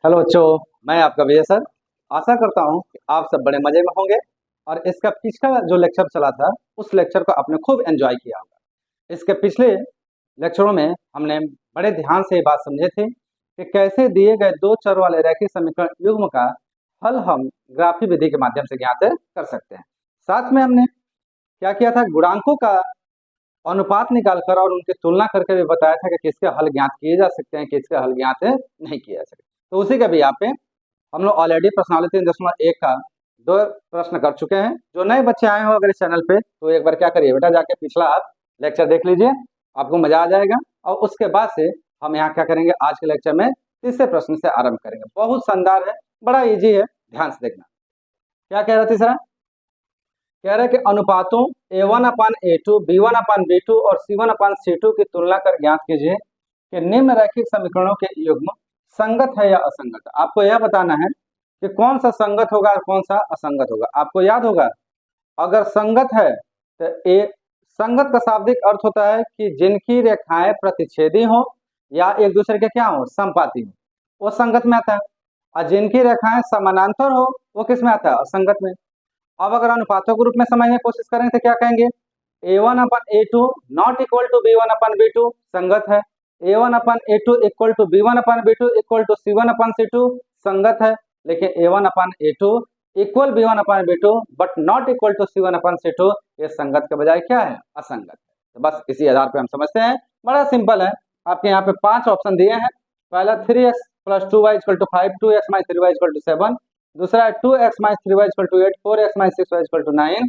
Hello बच्चों, मैं आपका विजय सर। आशा करता हूँ कि आप सब बड़े मजे में होंगे और इसका पिछला जो लेक्चर चला था उस लेक्चर को आपने खूब एंजॉय किया होगा। इसके पिछले लेक्चरों में हमने बड़े ध्यान से ये बात समझे थे कि कैसे दिए गए दो चर वाले रैखिक समीकरण युग्म का हल हम ग्राफी विधि के माध्यम से ज्ञात कर सकते हैं। साथ में हमने क्या किया था, गुणांकों का अनुपात निकालकर और उनकी तुलना करके भी बताया था कि किसके हल ज्ञात किए जा सकते हैं, किसके हल ज्ञात नहीं किए जा सकते। तो उसी का भी यहाँ पे हम लोग ऑलरेडी प्रश्नावली 3.1 का 2 प्रश्न कर चुके हैं। जो नए बच्चे आए हो अगर इस चैनल पे, तो एक बार क्या करिए बेटा, जाके पिछला आप लेक्चर देख लीजिए, आपको मजा आ जाएगा। और उसके बाद से हम यहाँ क्या करेंगे, आज के लेक्चर में तीसरे प्रश्न से आरंभ करेंगे। बहुत शानदार है, बड़ा इजी है, ध्यान से देखना। क्या कह रहा तीसरा, कह रहे कि अनुपातों a1/a2, b1/b2 और c1/c2 की तुलना कर ज्ञात कीजिए कि निम्न रैखिक समीकरणों के युग्म संगत है या असंगत। आपको यह बताना है कि कौन सा संगत होगा और कौन सा असंगत होगा। आपको याद होगा, अगर संगत है तो संगत का शाब्दिक अर्थ होता है कि जिनकी रेखाएं प्रतिच्छेदी हो या एक दूसरे के क्या हो, समपाती हो, वो संगत में आता है। और जिनकी रेखाएं समानांतर हो वो किस में आता है, असंगत में। अब अगर अनुपातों के रूप में समझने की कोशिश करें तो क्या कहेंगे, a1/a2 not equal to b1/b2 संगत है, a1/a2 equal to b1/b2 equal to c1/c2 संगत है। लेकिन a1/a2 equal b1/b2 but not equal to c1/c2 ये संगत के बजाय क्या है, असंगत है। तो बस इसी आधार पर हम समझते हैं, बड़ा सिंपल है। आपके यहाँ पे 5 ऑप्शन दिए हैं। पहला 3x + 2y = 5, 2x - 3y = 7, दूसरा 2x - 3y = 8, 4x - 6y = 9,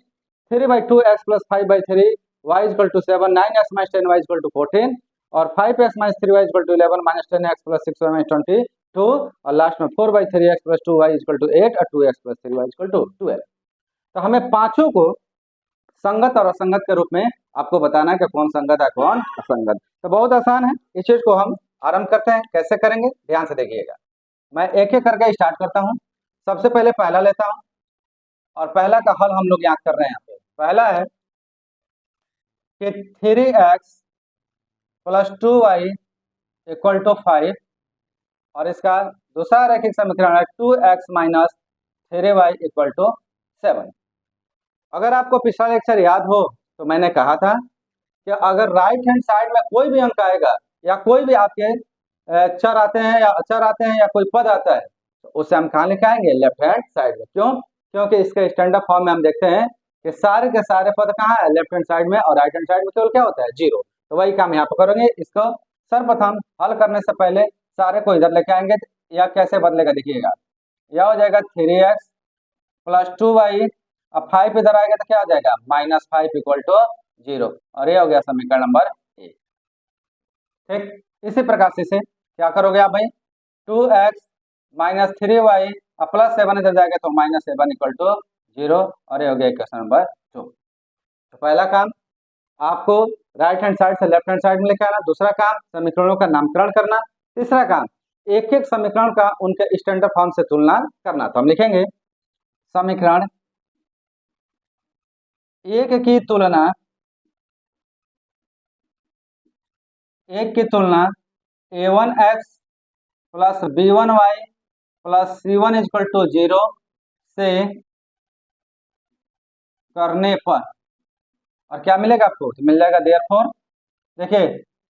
3/2x + 5/3y = 7, 9x - 10y = 14 और 5x - 3y = 11, -10x + 6y - 22 और लास्ट में 4/3x + 2y = 8 और 2x + 3y = 12। तो हमें पांचों को संगत और असंगत के रूप में आपको बताना है कि कौन संगत है कौन असंगत। तो बहुत आसान है, इस चीज को हम आरंभ करते हैं। कैसे करेंगे, ध्यान से देखिएगा। मैं एक एक करके स्टार्ट करता हूँ। सबसे पहले पहला लेता हूं और पहला का हल हम लोग याद कर रहे हैं। यहाँ पे पहला है कि 3x + 2y = 5 और इसका दूसरा रैखिक समीकरण है 2x - 3y = 7। अगर आपको पिछला लेक्चर याद हो तो मैंने कहा था कि अगर राइट हैंड साइड में कोई भी अंक आएगा या कोई भी आपके चर आते हैं या अचर आते हैं या कोई पद आता है, तो उसे हम कहाँ लिखाएंगे, लेफ्ट हैंड साइड में। क्यों, क्योंकि इसके स्टैंडर्ड फॉर्म में हम देखते हैं कि सारे के सारे पद कहाँ है, लेफ्ट हैंड साइड में, और राइट हैंड साइड में केवल क्या होता है, 0। तो वही काम यहाँ पर करेंगे। इसको सर्वप्रथम हल करने से पहले सारे को इधर लेके आएंगे, या कैसे बदलेगा देखिएगा। यह हो जाएगा 3x + 2y, अब 5 इधर आएगा तो क्या हो जाएगा, -5 = 0 और ये हो गया समीकरण नंबर 1। ठीक, इसी प्रकार से क्या करोगे आप भाई, 2x - 3y + 7 इधर जाएगा तो -7 = 0 और ये हो गया क्वेश्चन नंबर 2। तो पहला काम आपको राइट हैंड साइड से लेफ्ट हैंड साइड में लेके आना। दूसरा काम समीकरणों का नामकरण करना। तीसरा काम एक एक समीकरण का उनके स्टैंडर्ड फॉर्म से तुलना करना। तो हम लिखेंगे समीकरण एक की तुलना a1x + b1y + c1 = 0 से करने पर, और क्या मिलेगा आपको, तो मिल जाएगा देयरफॉर। देखिए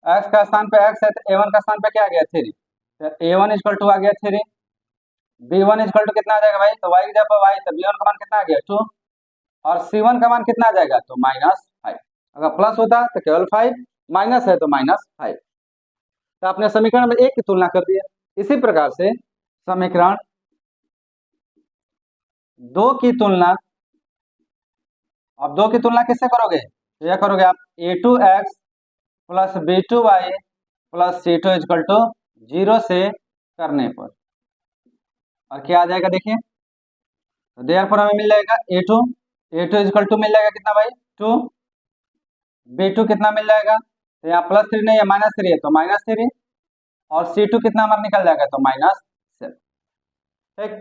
x का स्थान पे x है तो a1 का स्थान पे क्या आ गया, 3, तो a1 = आ गया 3, b1 = कितना आ जाएगा भाई, तो y की जगह पर y, तो b1 का मान कितना आ गया 2 और c1 का मान कितना आ जाएगा, तो -5। अगर प्लस होता तो केवल 5, माइनस है तो -5। तो आपने समीकरण में 1 की तुलना कर दिया। इसी प्रकार से समीकरण 2 की तुलना, अब 2 की तुलना किससे करोगे, तो यह करोगे आप a2x + b2y + c2 = 0 से करने पर, और क्या आ जाएगा देखिए, तो देयरफॉर हमें मिल जाएगा a2 = मिल जाएगा कितना भाई, 2, b2 कितना मिल जाएगा, तो यहाँ +3 नहीं है, -3 है तो -3 और c2 कितना हमारा निकल जाएगा, तो -7। ठीक,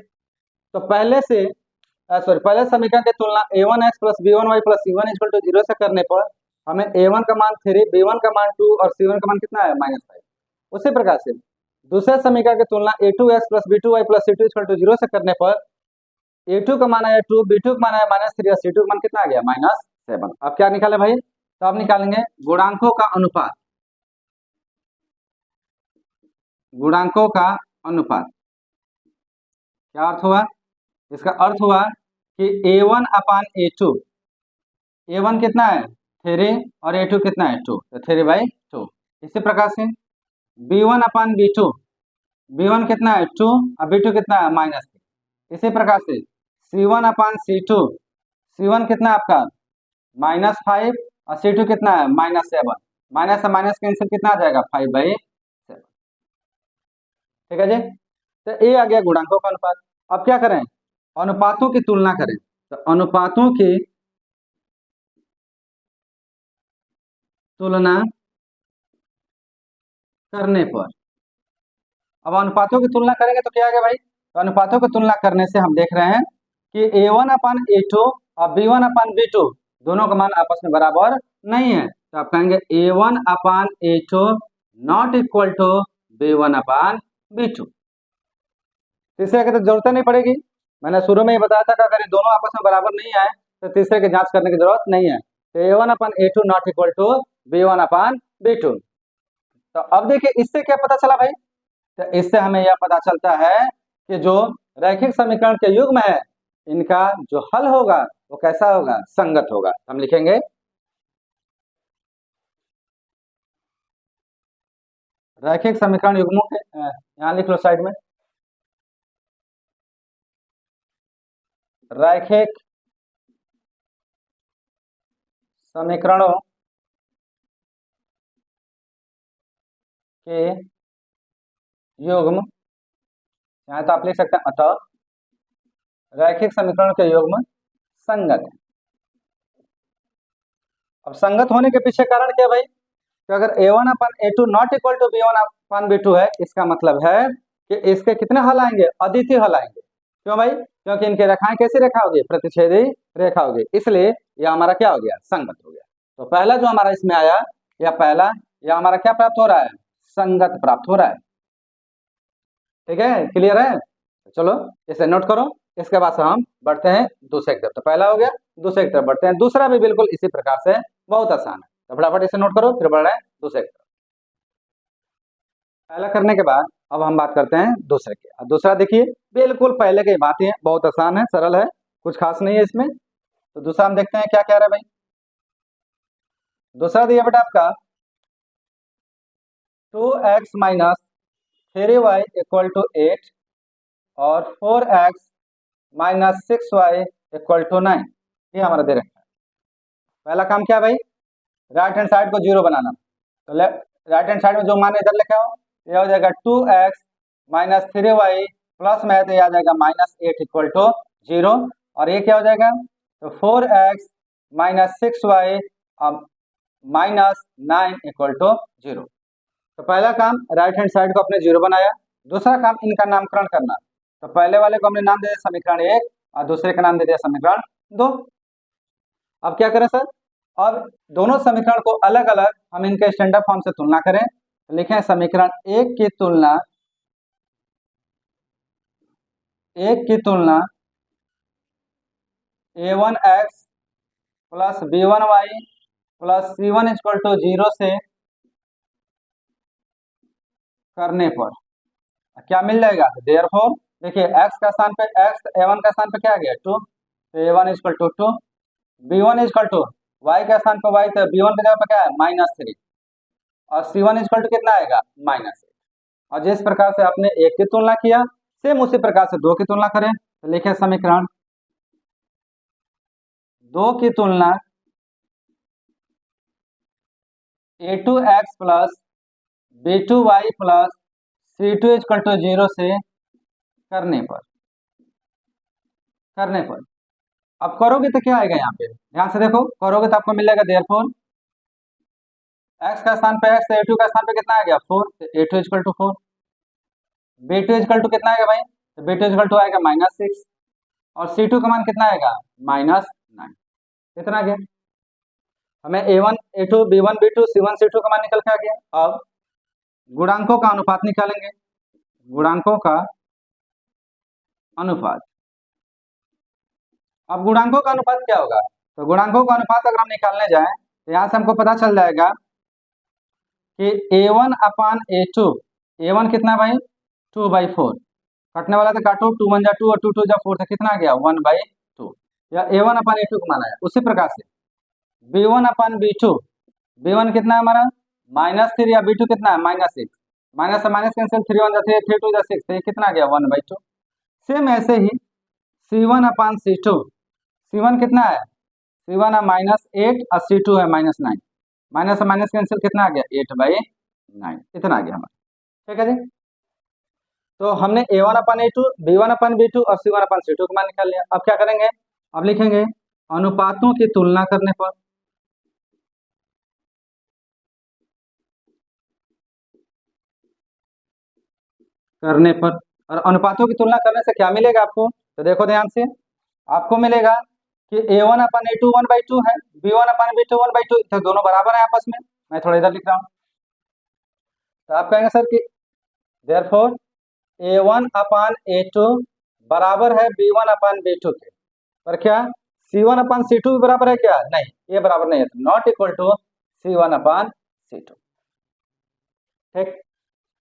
तो पहले समीकरण की तुलना a1x + b1y + c1 = 0 से करने पर हमें a1 का मान 3, b1 का मान 2 और c1 का मान कितना है, -5। उसी प्रकार से दूसरे समीकरण की तुलना a2x plus b2y plus c2 equal to 0 से करने पर a2 का मान आया 2, b2 का मान आया -3 और c2 का मान कितना आ गया -7। अब क्या निकाले भाई? तो अब निकालेंगे गुणांकों का अनुपात। गुणांकों का अनुपात क्या अर्थ हुआ? इसका अर्थ हुआ कि a1 अपान a2, a1 कितना है 3 और a2 कितना है 2, तो 3/2। इसी प्रकार से b1 अपान b2, b1 कितना है 2 और b2 कितना है -3। इसी प्रकार से c1 अपान c2, c1 कितना है आपका -5 और c2 कितना है -7। माइनस से माइनस कैंसिल कितना आ जाएगा 5/7। ठीक है जी। तो ये आ गया गुणांकों का अनुपात। अब क्या करें? अनुपातों की तुलना करें। तो अनुपातों की तुलना करने पर, अब अनुपातों की तुलना करेंगे तो क्या आ गया भाई? तो अनुपातों की तुलना करने से हम देख रहे हैं कि a1 अपान a2 और b1 अपान b2 दोनों का मान आपस में बराबर नहीं है। तो आप कहेंगे a1 upon a2 not equal to b1 upon b2। तीसरे की तो जरूरत नहीं पड़ेगी, मैंने शुरू में ही बताया था कि अगर ये दोनों आपस में बराबर नहीं है तो तीसरे की जांच करने की जरूरत नहीं है। तो a1 upon a2 not equal to b1 upon b2। तो अब देखिए इससे क्या पता चला भाई? तो इससे हमें यह पता चलता है कि जो रैखिक समीकरण के युग्म है इनका जो हल होगा वो कैसा होगा? संगत होगा। हम लिखेंगे रैखिक समीकरण युग्मों के, यहां लिख लो साइड में, रैखिक समीकरणों के युग्म, यहाँ तो आप लिख सकते हैं अतः रैखिक समीकरण के युग्म संगत है। अब संगत होने के पीछे कारण क्या भाई? तो अगर a1 upon a2 not equal to b1 upon b2 है, इसका मतलब है कि इसके कितने हल आएंगे? अद्वितीय हल आएंगे। क्यों भाई? क्योंकि इनकी रेखाएं कैसी रेखा होगी? प्रतिच्छेदी रेखा होगी, इसलिए यह हमारा क्या हो गया? संगत हो गया। तो पहला जो हमारा इसमें आया, या पहला यह हमारा क्या प्राप्त हो रहा है? संगत प्राप्त हो रहा है। ठीक है, क्लियर है? चलो इसे नोट करो। इसके बाद से हम बढ़ते हैं दूसरे की तरफ। तो पहला हो गया, दूसरे की तरफ बढ़ते हैं। दूसरा भी बिल्कुल इसी प्रकार से बहुत आसान है। तो फटाफट इसे नोट करो, फिर बढ़ रहे हैं दूसरे की तरफ। पहला करने के बाद अब हम बात करते हैं दूसरे की। अब दूसरा देखिए बिल्कुल पहले की बात ही है, बहुत आसान है, सरल है, कुछ खास नहीं है इसमें। तो दूसरा हम देखते हैं क्या कह रहा है भाई। दूसरा दिया बेटा आपका 2x minus 3y equal to 8 और 4x minus 6y equal to 9, ये हमारा दे रखा है। पहला काम क्या है भाई? राइट हैंड साइड को जीरो बनाना। तो राइट हैंड साइड में जो मान इधर लिखा हो, ये हो जाएगा 2x माइनस 3y प्लस में है तो ये आ जाएगा -8 इक्वल टू 0। और ये क्या हो जाएगा? तो 4x minus 6y minus 9 equal to 0। तो पहला काम राइट हैंड साइड को अपने जीरो बनाया। दूसरा काम इनका नामकरण करना। तो पहले वाले को हमने नाम दे दिया समीकरण 1 और दूसरे का नाम दे दिया समीकरण 2। अब क्या करें सर? अब दोनों समीकरण को अलग अलग हम इनके स्टैंडर्ड फॉर्म से तुलना करें। तो लिखें समीकरण 1 की तुलना a1x plus b1y plus c1 equal to 0 से करने पर क्या मिल जाएगा? देयरफॉर देखिए x का स्थान पे x, a1 का स्थान पे क्या आ गया 2, तो a1 equal to 2, b1 equal to y का स्थान पे y, तो b1 की जगह पे क्या है -3 और c1 इक्वल टू कितना आएगा -8। और जिस प्रकार से आपने एक की तुलना किया सेम उसी प्रकार से दो की तुलना करें। तो लिखे समीकरण 2 की तुलना a2x plus b2y plus c2 equal to 0 से करने पर अब करोगे तो क्या आएगा? यहाँ पे ध्यान से देखो, करोगे तो आपको मिल जाएगा देयरफॉर x का स्थान पे x, a2 का स्थान पे कितना आ गया 4, तो a2 equal to 4, b2 equal to कितना आएगा भाई? तो b2 इक्वल टू आएगा -6 और c2 का मान कितना आएगा -9। कितना आ गया? हमें a1 a2 b1 b2 c1 c2 का मान निकल के आ गया। अब गुणांकों का अनुपात निकालेंगे। गुणांकों का अनुपात। अब गुणांकों का अनुपात क्या होगा? तो गुणांकों का अनुपात अगर हम निकालने जाएं तो यहाँ से हमको पता चल जाएगा कि A1 अपान A2, A1 कितना भाई 2/4, कटने वाला तो काटो, 2 1 जा 2 और 2 2 जा 4, तो कितना आ गया 1/2, या A1 अपान A2 को माना है। उसी प्रकार से B1 अपान B2, B1 कितना है हमारा -3, या B2 कितना है -6, माइनस से माइनस कैंसिल, 3 1 जा 3, 3 2 जा 6, तो ये कितना आ गया 1/2। सेम ऐसे ही C1 अपान C2, C1 कितना है, C1 है -8 और C2 है -9, माइनस से माइनस कैंसिल, कितना आ गया 8/9, इतना आ गया हमारा। ठीक है जी। तो हमने A1 upon A2, B1 upon B2 और C1 अपान C2 का मान निकाल लिया। अब क्या करेंगे, अब लिखेंगे अनुपातों की तुलना करने पर। और अनुपातों की तुलना करने से क्या मिलेगा आपको, तो देखो ध्यान से, आपको मिलेगा कि A1 अपान A2 1/2 है, B1 अपान B2 1/2, तो दोनों बराबर है आपस में। मैं थोड़ा इधर लिख रहा हूँ, तो आप कहेंगे सर कि देयरफॉर A1 अपान A2 बराबर है B1 अपान B2 के, पर क्या C1 अपान C2 भी बराबर है क्या? नहीं, ये बराबर नहीं है, not equal to C1 upon C2। ठीक,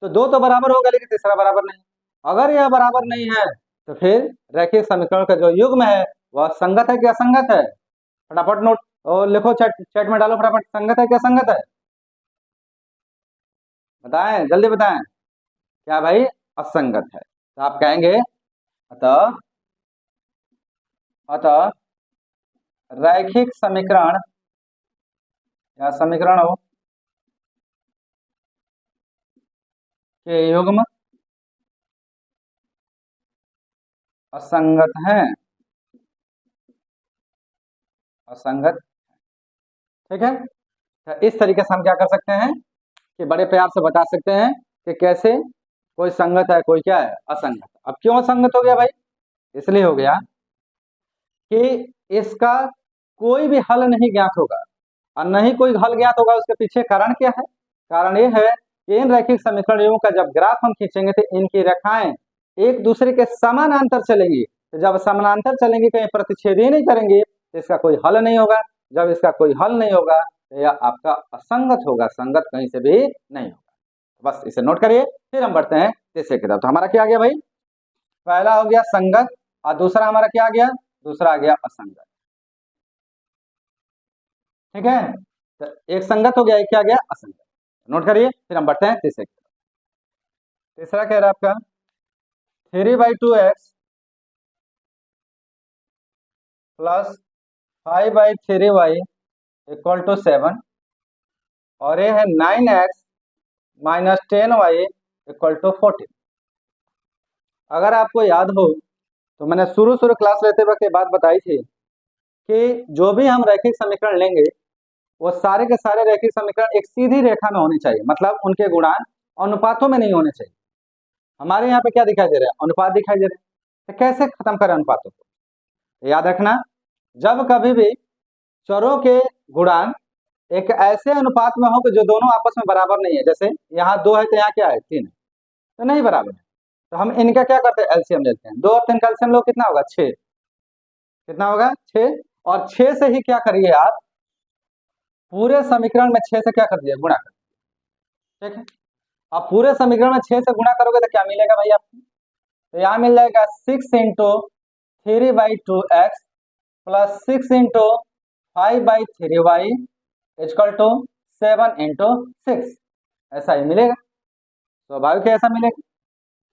तो दो तो बराबर होगा लेकिन तीसरा बराबर नहीं। अगर यह बराबर नहीं है तो फिर रैखिक समीकरण का जो युग्म है वह संगत है कि असंगत है? फटाफट नोट और लिखो, चैट चैट में डालो फटाफट, संगत है कि असंगत है? बताएं, जल्दी बताएं। क्या भाई? असंगत है। तो आप कहेंगे अतः अतः रैखिक समीकरण या समीकरणों के युग्म असंगत हैं, असंगत। ठीक है, तो इस तरीके से हम क्या कर सकते हैं कि बड़े प्यार से बता सकते हैं कि कैसे कोई संगत है, कोई क्या है, असंगत। अब क्यों असंगत हो गया भाई? इसलिए हो गया कि इसका कोई भी हल नहीं ज्ञात होगा, और नहीं कोई हल ज्ञात होगा। उसके पीछे कारण क्या है? कारण ये है कि इन रैखिक समीकरणों का जब ग्राफ हम खींचेंगे तो इनकी रेखाएं एक दूसरे के समानांतर चलेंगी। तो जब समानांतर चलेंगी, कहीं प्रतिच्छेद ही नहीं करेंगे, तो इसका कोई हल नहीं होगा। जब इसका कोई हल नहीं होगा तो यह आपका असंगत होगा, संगत कहीं से भी नहीं होगा। बस इसे नोट करिए, फिर हम बढ़ते हैं तीसरे की तरफ। तो हमारा क्या आ गया भाई? पहला हो गया संगत, और दूसरा हमारा क्या आ गया? दूसरा आ गया असंगत। ठीक है, तो एक संगत हो गया, एक क्या आ गया? असंगत। नोट करिए, फिर हम बढ़ते हैं तीसरे की तरफ। तीसरा कह रहा है आपका 3/2x plus 5/3y equal to 7, और ये है 9x minus 10y equal to 14। अगर आपको याद हो तो मैंने शुरू क्लास लेते वक्त ये बात बताई थी कि जो भी हम रैखिक समीकरण लेंगे वो सारे के सारे रैखिक समीकरण एक सीधी रेखा में होने चाहिए, मतलब उनके गुणांक अनुपातों में नहीं होने चाहिए। हमारे यहाँ पे क्या दिखाई दे रहा है? अनुपात दिखाई दे रहे हैं। तो कैसे खत्म करें अनुपातों को? तो याद रखना, जब कभी भी चरों के गुणांक एक ऐसे अनुपात में हो कि जो दोनों आपस में बराबर नहीं है, जैसे यहाँ 2 है तो यहाँ क्या है 3 है, तो नहीं बराबर है, तो हम इनका क्या करते हैं? एलसीएम लेते हैं। 2 और 3 का एलसीएम लो, कितना होगा? 6। कितना होगा? 6। और 6 से ही क्या करिए आप, पूरे समीकरण में 6 से क्या कर दिया? गुणा कर। ठीक है, अब पूरे समीकरण में 6 से गुणा करोगे तो क्या मिलेगा भाई आपको? तो यहाँ मिल जाएगा 6 into 3/2x plus 6 into 5/3y equal to 7 into 6। ऐसा ही मिलेगा, स्वाभाविक है ऐसा मिलेगा।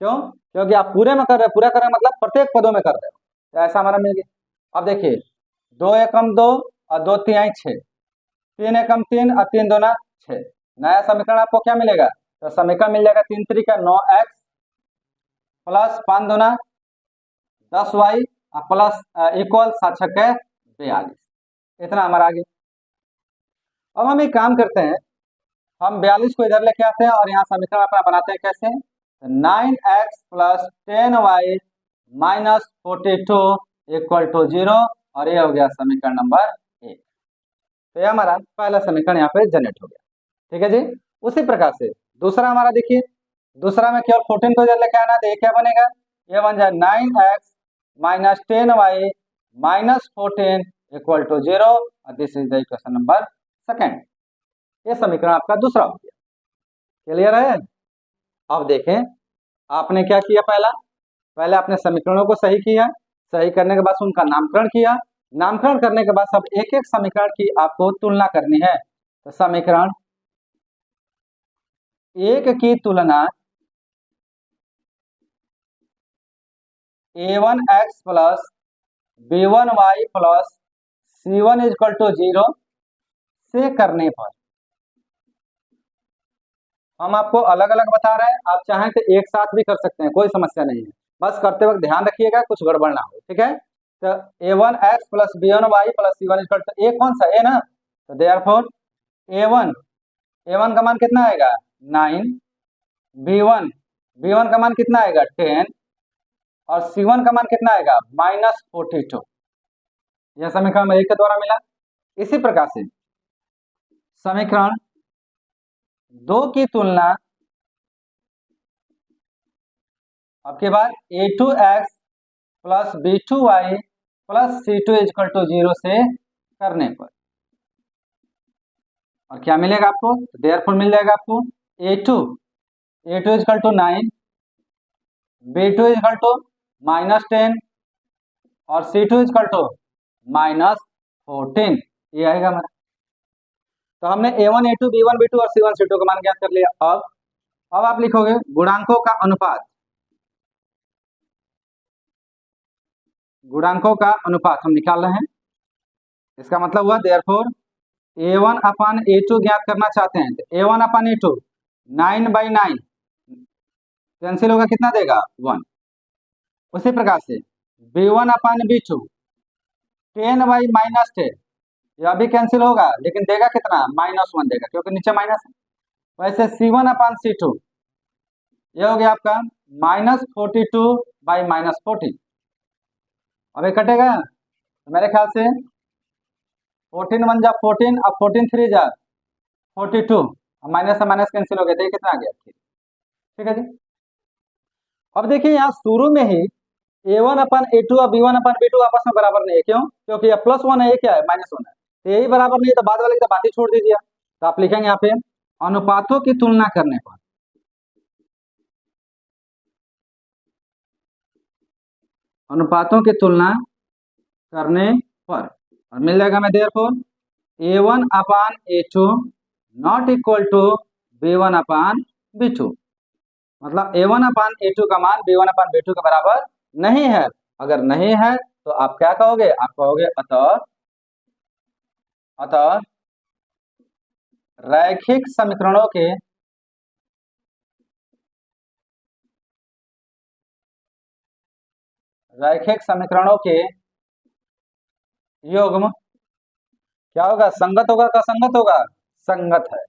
क्यों? क्योंकि आप पूरे में कर रहे हैं, पूरा कर रहे हैं मतलब प्रत्येक पदों में कर रहे हो, तो ऐसा हमारा मिल गया। अब देखिए, 2 एकम 2 और 2 तिहाई 6, 3 एकम 3 और 3 दूना 6। नया समीकरण आपको क्या मिलेगा? तो समीकरण मिल जाएगा 3 3 का 9x प्लस 5 दूना 10y प्लस इक्वल 7 6 42। इतना हमारा आ गया। अब हम एक काम करते हैं, हम 42 को इधर लेके आते हैं और यहाँ समीकरण अपना बनाते हैं। कैसे? 9x plus 10y minus 42 equal to 0, और ये हो गया समीकरण नंबर 1। तो ये हमारा पहला समीकरण यहाँ पे जनरेट हो गया। ठीक है जी। उसी प्रकार से दूसरा हमारा देखिए, दूसरा में केवल 14 को इधर लेके आना, तो ये क्या बनेगा, ये बन जाए 9x minus 10y minus 14 equal to 0। This is the equation number second. ये समीकरण आपका दूसरा हो गया। क्लियर है? अब देखें आपने क्या किया, पहले आपने समीकरणों को सही किया, सही करने के बाद उनका नामकरण किया, नामकरण करने के बाद सब एक एक समीकरण की आपको तुलना करनी है। तो समीकरण एक की तुलना a1x plus b1y plus c1 equal to 0 से करने पर हम आपको अलग अलग बता रहे हैं, आप चाहें तो एक साथ भी कर सकते हैं, कोई समस्या नहीं है, बस करते वक्त ध्यान रखिएगा कुछ गड़बड़ ना हो, ठीक है। तो a1x plus b1y plus c1 equal to a कौन सा, a ना, तो देयरफॉर a1 का मान कितना आएगा 9, b1 का मान कितना आएगा 10 और c1 का मान कितना आएगा -42। यह समीकरण में 1 के द्वारा मिला। इसी प्रकार से समीकरण 2 की तुलना अब के बाद a2x plus b2y plus c2 equal to 0 से करने पर और क्या मिलेगा आपको, देयरफॉर मिल जाएगा आपको a2 equal to 9, b2 equal to -10 और c2 इक्वल टू -14। ये आएगा हमारा। तो हमने a1 a2 b1 b2 और c1 c2 का मान ज्ञात कर लिया। अब आप लिखोगे गुणांकों का अनुपात, गुणांकों का अनुपात हम निकाल रहे हैं। इसका मतलब हुआ देयरफॉर a1 अपान a2 ज्ञात करना चाहते हैं, तो a1 अपान a2 9/9 कैंसिल होगा, कितना देगा 1। उसी प्रकार से b1 अपान b2 10/-10 यह भी कैंसिल होगा, लेकिन देगा कितना -1 देगा, क्योंकि नीचे माइनस है। वैसे c1 अपान c2 यह हो गया आपका -42/-14। अब ये कटेगा तो मेरे ख्याल से 14 1 जा 14, अब 14 3 जा 42, माइनस से माइनस कैंसिल हो गया, तो ये कितना आ गया, ठीक है जी। अब देखिए यहाँ शुरू में ही a1 अपान a2 और b1 अपान b2 आपस में बराबर नहीं है, क्यों, क्योंकि ये +1 है, ये क्या है -1 है, तो यही बराबर नहीं है, तो बाद वाले की तो बात ही छोड़ दीजिए। तो आप लिखेंगे यहाँ पे अनुपातों की तुलना करने पर, अनुपातों की तुलना करने पर और मिल जाएगा हमें therefore a1 upon a2 not equal to b1 upon b2, मतलब a1 अपान a2 का मान b1 अपान b2 के बराबर नहीं है। अगर नहीं है तो आप क्या कहोगे, आप कहोगे अतः रैखिक समीकरणों के युग्म क्या होगा, संगत होगा का संगत होगा, संगत है,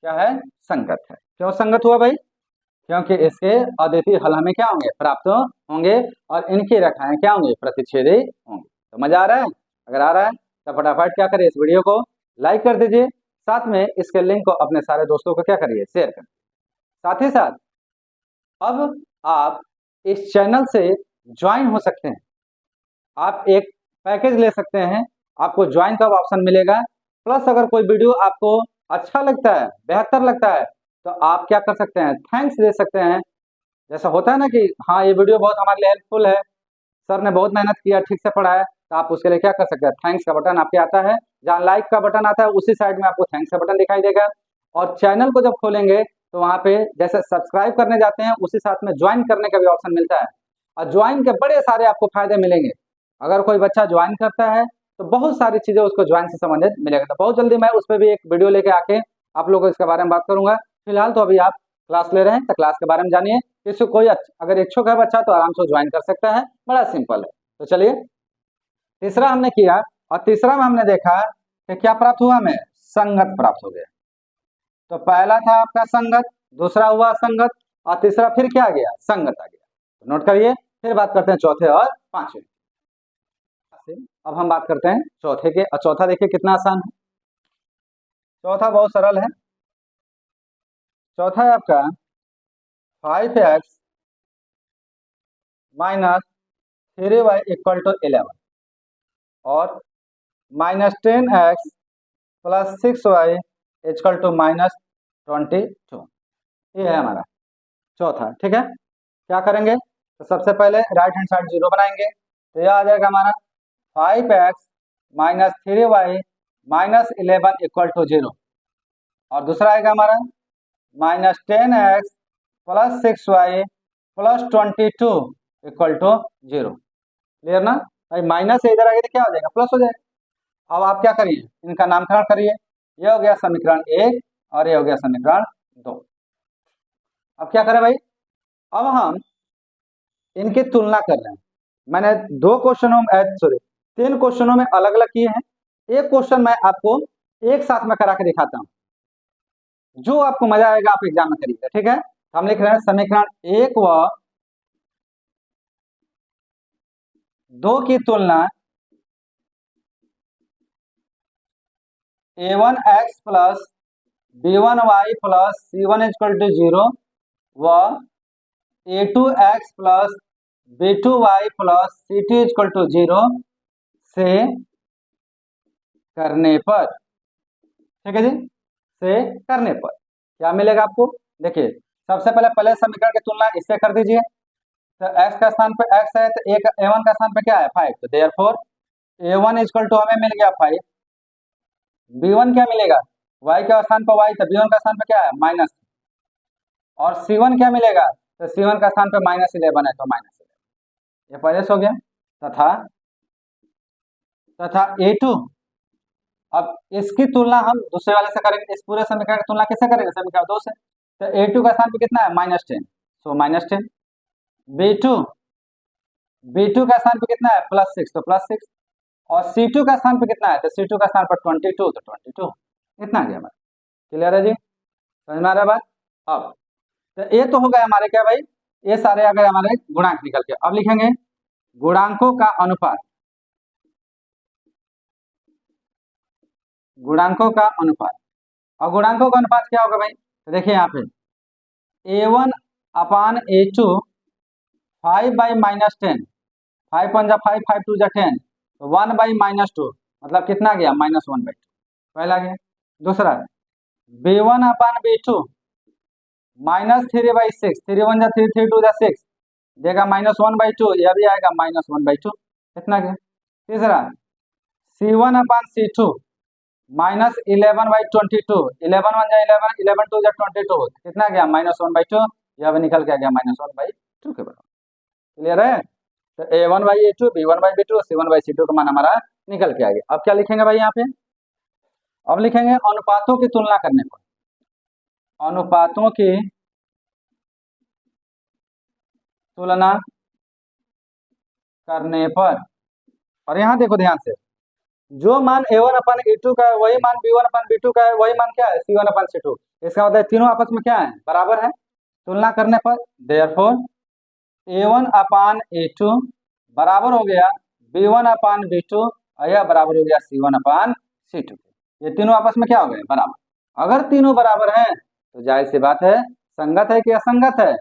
क्या है, संगत है। क्यों संगत हुआ भाई, क्योंकि इसके अद्वितीय हल हमें क्या होंगे, प्राप्त होंगे और इनकी रेखाएं क्या होंगी, प्रतिच्छेदी होंगी। तो मजा आ रहा है, अगर आ रहा है तो फटाफट क्या करिए, इस वीडियो को लाइक कर दीजिए, साथ में इसके लिंक को अपने सारे दोस्तों को क्या करिए, शेयर करिए। साथ ही साथ अब आप इस चैनल से ज्वाइन हो सकते हैं, आप एक पैकेज ले सकते हैं, आपको ज्वाइन का ऑप्शन मिलेगा, प्लस अगर कोई वीडियो आपको अच्छा लगता है, बेहतर लगता है, तो आप क्या कर सकते हैं, थैंक्स दे सकते हैं। जैसा होता है ना कि हाँ ये वीडियो बहुत हमारे लिए हेल्पफुल है, सर ने बहुत मेहनत किया, ठीक से पढ़ाया, तो आप उसके लिए क्या कर सकते हैं, थैंक्स का बटन आपके आता है, जहाँ लाइक का बटन आता है उसी साइड में आपको थैंक्स का बटन दिखाई देगा। और चैनल को जब खोलेंगे तो वहाँ पे जैसे सब्सक्राइब करने जाते हैं उसी साथ में ज्वाइन करने का भी ऑप्शन मिलता है, और ज्वाइन के बड़े सारे आपको फायदे मिलेंगे। अगर कोई बच्चा ज्वाइन करता है तो बहुत सारी चीजें उसको ज्वाइन से संबंधित मिलेगा। तो बहुत जल्दी मैं उस पर भी एक वीडियो लेके आके आप लोगों को इसके बारे में बात करूंगा। फिलहाल तो अभी आप क्लास ले रहे हैं तो क्लास के बारे में जानिए, इससे कोई अगर इच्छुक है बच्चा तो आराम से ज्वाइन कर सकता है, बड़ा सिंपल है। तो चलिए तीसरा हमने किया, और तीसरा में हमने देखा कि क्या प्राप्त हुआ, हमें संगत प्राप्त हो गया। तो पहला था आपका संगत, दूसरा हुआ संगत, और तीसरा फिर क्या आ गया, संगत आ गया। तो नोट करिए, फिर बात करते हैं चौथे और पांचवें। अब हम बात करते हैं चौथे के, और चौथा देखिए कितना आसान है। चौथा बहुत सरल है, चौथा है आपका 5x minus 3y equal to 11 और -10x plus 6y equal to -22। ये है हमारा चौथा। ठीक है, क्या करेंगे तो सबसे पहले राइट हैंड साइड 0 बनाएंगे, तो यह आ जाएगा हमारा 5x minus 3y minus 11 equal to 0 और दूसरा आएगा हमारा -10x plus 6y plus 22 equal to 0। Clear ना भाई, माइनस से इधर आगे तो क्या हो जाएगा, प्लस हो जाएगा। अब आप क्या करिए, इनका नामकरण करिए। यह हो गया समीकरण 1 और यह हो गया समीकरण 2। अब क्या करें भाई, अब हम इनकी तुलना कर रहे हैं। मैंने 2 क्वेश्चनों में सॉरी 3 क्वेश्चनों में अलग अलग किए हैं। एक क्वेश्चन मैं आपको एक साथ में करा के दिखाता हूं, जो आपको मजा आएगा आप एग्जाम में करिएगा। ठीक है, हम लिख रहे हैं समीकरण 1 व 2 की तुलना a1x plus b1y plus c1 equal to 0 व a2x plus b2y plus c2 equal to 0 से करने पर, ठीक है जी, से करने पर क्या मिलेगा आपको। देखिए सबसे पहले समीकरण की तुलना इससे कर दीजिए, तो x का स्थान पे x है तो a1 का स्थान पे क्या है 5, तो देयरफॉर a1 इक्वल टू हमें मिल गया 5, b1 क्या मिलेगा y के स्थान पर y, तो b1 का स्थान पे क्या है माइनस, और c1 क्या मिलेगा, तो c1 का स्थान पे -11 है तो -11, ये पहले से हो गया। तथा तथा a2, अब इसकी तुलना हम दूसरे वाले से करेंगे, इस पूरे समीकरण की तुलना किससे करेंगे, समीकरण 2 से, तो a2 का स्थान पे कितना है -10, सो -10, b2 b2 का स्थान पे कितना है +6, तो +6, और c2 का स्थान पे कितना है, तो c2 का स्थान पर 22, तो 22, इतना आ गया हमारा। क्लियर है जी, समझ में आ रहा है बात। अब तो ये तो हो गया हमारे क्या भाई, ये सारे आ गए हमारे गुणांक निकल के। अब लिखेंगे गुणांकों का अनुपात, गुणांकों का अनुपात। और गुणांकों का अनुपात क्या होगा भाई, तो देखिए यहाँ पे a1 अपान a2 5 बाई -10, 5 1 जा 5, 5 2 जा 10, तो 1 बाई -2 मतलब कितना गया -1/2, पहला गया। दूसरा b1 अपान b2 -3/6, 3 1 जा 3, 3 2 जा 6 देगा -1/2, यह भी आएगा -1/2, कितना गया। तीसरा c1 अपान c2 -11/22, 11 1 जा 11, 11 2 जा 22, कितना गया -1/2, यह भी निकल के आ गया -1/2 के बराबर। क्लियर है, तो a1/a2 b1/b2 c1/c2 का मान हमारा निकल के आ गया। अब क्या लिखेंगे भाई यहाँ पे, अब लिखेंगे अनुपातों की तुलना करने पर, अनुपातों की तुलना करने पर, और यहाँ देखो ध्यान से, जो मान a1 अपन a2 का है वही मान b1 अपन b2 का है, वही मान क्या है c1 अपन c2, इसका मतलब तीनों आपस में क्या है बराबर है। तुलना करने पर देयरफॉर a1 अपान a2 बराबर हो गया b1 अपान b2 और यह बराबर हो गया c1 अपान c2। ये तीनों आपस में क्या हो गए बराबर। अगर तीनों बराबर हैं तो जाहिर सी बात है संगत है कि असंगत है,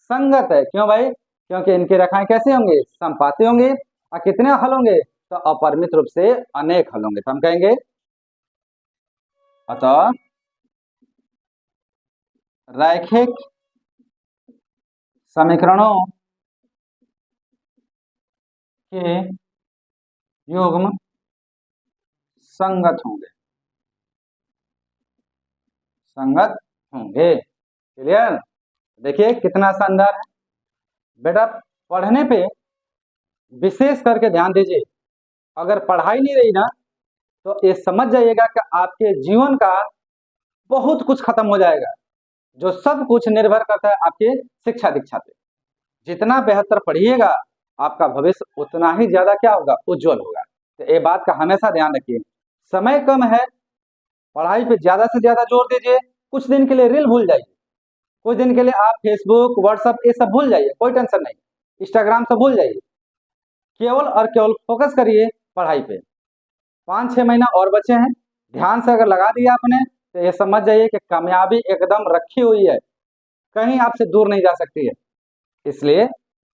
संगत है। क्यों भाई, क्योंकि इनकी रेखाएं कैसे होंगी समपाती होंगी, और कितने हल होंगे, तो अपरिमित रूप से अनेक हल होंगे, तो हम कहेंगे अतः रैखिक समीकरणों के युग्म संगत होंगे, संगत होंगे। क्लियर, देखिए कितना शानदार है बेटा। पढ़ने पे विशेष करके ध्यान दीजिए, अगर पढ़ाई नहीं रही ना तो ये समझ जाइएगा कि आपके जीवन का बहुत कुछ खत्म हो जाएगा, जो सब कुछ निर्भर करता है आपके शिक्षा दीक्षा पे। जितना बेहतर पढ़िएगा आपका भविष्य उतना ही ज्यादा क्या होगा उज्जवल होगा। तो ये बात का हमेशा ध्यान रखिए, समय कम है, पढ़ाई पे ज्यादा से ज्यादा जोर दीजिए। कुछ दिन के लिए रील भूल जाइए, कुछ दिन के लिए आप फेसबुक व्हाट्सएप ये सब भूल जाइए, कोई टेंशन नहीं, इंस्टाग्राम सब भूल जाइए, केवल और केवल फोकस करिए पढ़ाई पे। 5-6 महीना और बचे हैं, ध्यान से अगर लगा दिया आपने तो ये समझ जाइए कि कामयाबी एकदम रखी हुई है, कहीं आपसे दूर नहीं जा सकती है। इसलिए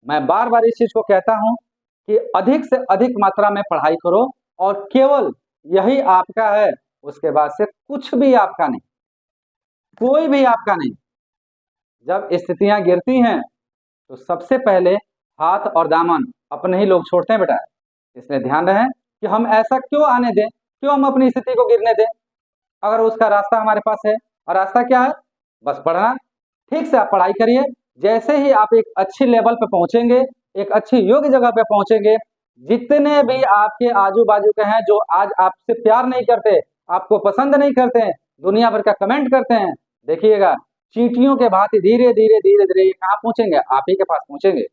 मैं बार बार इस चीज को कहता हूं कि अधिक से अधिक मात्रा में पढ़ाई करो और केवल यही आपका है, उसके बाद से कुछ भी आपका नहीं, कोई भी आपका नहीं। जब स्थितियां गिरती हैं तो सबसे पहले हाथ और दामन अपने ही लोग छोड़ते हैं बेटा। इसलिए ध्यान रहे कि हम ऐसा क्यों आने दें, क्यों हम अपनी स्थिति को गिरने दें, अगर उसका रास्ता हमारे पास है। और रास्ता क्या है? बस पढ़ना। ठीक से आप पढ़ाई करिए, जैसे ही आप एक अच्छी लेवल पे पहुंचेंगे, एक अच्छी योग्य जगह पे पहुंचेंगे, जितने भी आपके आजू बाजू के हैं जो आज आपसे प्यार नहीं करते, आपको पसंद नहीं करते हैं, दुनिया भर का कमेंट करते हैं, देखिएगा चींटियों के भांति धीरे धीरे धीरे धीरे कहाँ पहुंचेंगे? आप ही के पास पहुंचेंगे।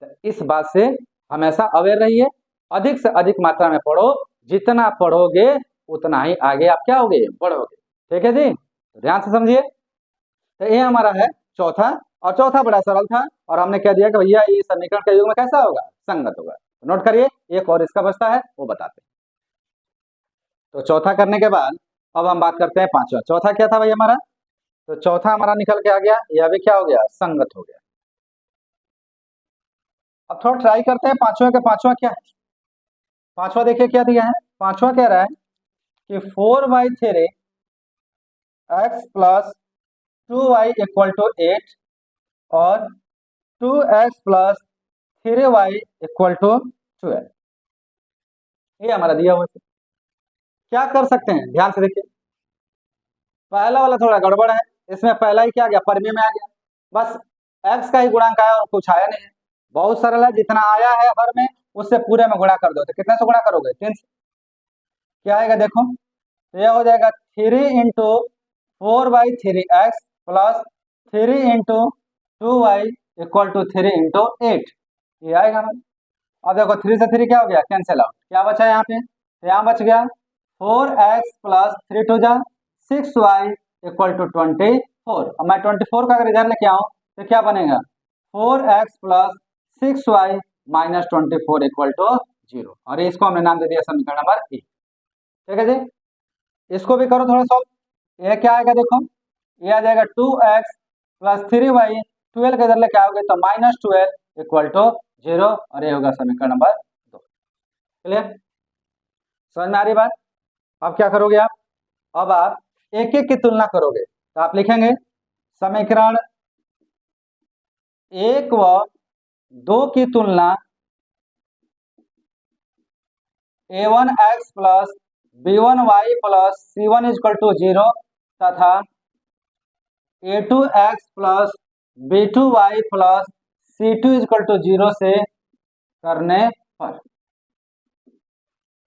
तो इस बात से हमेशा अवेयर रहिए, अधिक से अधिक मात्रा में पढ़ो, जितना पढ़ोगे उतना ही आगे आप क्या होगे? बढ़ोगे। ठीक है जी, तो ध्यान से समझिए। तो ये हमारा है चौथा, और चौथा बड़ा सरल था, और हमने कह दिया कि भैया ये समीकरण के युग में कैसा होगा? संगत होगा। नोट करिए, एक और इसका बचता है, वो बताते हैं। तो चौथा करने के बाद अब हम बात करते हैं पांचवा। चौथा क्या था भाई हमारा? तो चौथा हमारा निकल के आ गया, यह भी क्या हो गया? संगत हो गया। अब थोड़ा ट्राई करते हैं पांचवा का पांचवा क्या है। पांचवा देखिए क्या दिया है। पांचवा कह रहा है कि 4/3 x plus 2y equal to 8 और 2x plus 3y equal to 12। ये हमारा दिया हुआ है। क्या कर सकते हैं? ध्यान से देखिए, पहला वाला थोड़ा गड़बड़ है, इसमें पहला ही क्या आ गया? परिमेय में आ गया। बस x का ही गुणांक आया और कुछ आया नहीं है। बहुत सरल है, जितना आया है हर में उससे पूरे में गुणा कर दो। तो कितने से गुणा करोगे? 3 से। क्या आएगा देखो, तो यह हो जाएगा 3 into 4/3x plus 3 into 2y equal to 3 into 8। ये आएगा ना। अब देखो 3 से 3 क्या हो गया? Cancel out. क्या बचा यहाँ पे? तो यहाँ बच गया 4x प्लस 3 टू जा 6y इक्वल टू 24। अब मैं 24 का अगर इधर लेके आऊँ तो क्या बनेगा? 4x plus 6y minus 24 equal to 0। और इसको हमने नाम दे दिया समीकरण नंबर 1। ठीक है जी, इसको भी करो थोड़ा सॉल्व। ये क्या आएगा देखो, ये आ जाएगा 2x प्लस 3y, 12 के इधर लेके आओगे तो माइनस 12 इक्वल टू 0, और ये होगा समीकरण नंबर 2। क्लियर? समझ में आ रही बात? अब क्या करोगे आप? अब आप एक एक की तुलना करोगे। तो आप लिखेंगे समीकरण 1 व 2 की तुलना a1x plus b1y plus c1 equal to 0 तथा a2x plus b2y plus c2 equal to 0 से करने पर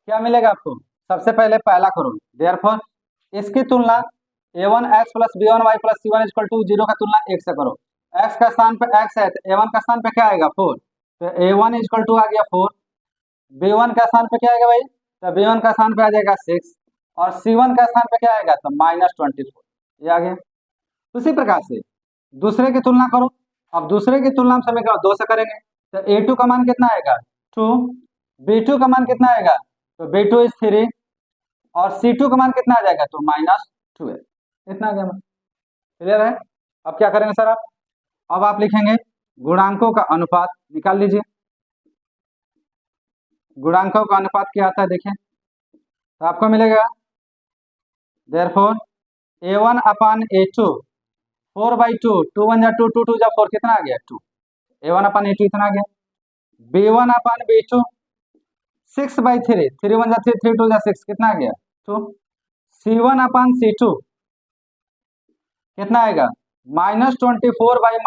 क्या मिलेगा आपको? सबसे पहले पहला करो, देयरफॉर इसकी तुलना a1x plus b1y plus c1 equal to 0 का तुलना 1 से करो। x का स्थान पे x है तो a1 का स्थान पे क्या आएगा? 4। तो a1 इक्वल टू आ गया 4। b1 का स्थान पे क्या आएगा भाई? तो b1 का स्थान पे आ जाएगा 6, और c1 का स्थान पे क्या आएगा? तो माइनस 24। ये आ गया। उसी प्रकार से दूसरे की तुलना करो। अब दूसरे की तुलना हम समीकरण 2 से करेंगे। तो a2 का मान कितना आएगा? 2। b2 का मान कितना आएगा? तो b2 इज 3, और c2 का मान कितना आ जाएगा? तो माइनस 12। इतना आ गया। क्लियर है? अब क्या करेंगे सर आप? अब आप लिखेंगे गुणांकों का अनुपात निकाल लीजिए। गुणांकों का अनुपात क्या आता है देखिए, तो आपको मिलेगा देयरफॉर a1 अपान a2 4/2, 2 1 जा 2, 2 2 जा 4, कितना आ गया? 2। a1 अपान a2 इतना आ गया। b1 अपान b2 6/3, 3 1 जा 3, 3 2 जा 6, कितना आ गया? 2। c1 अपान c2 कितना आएगा? -24/-12,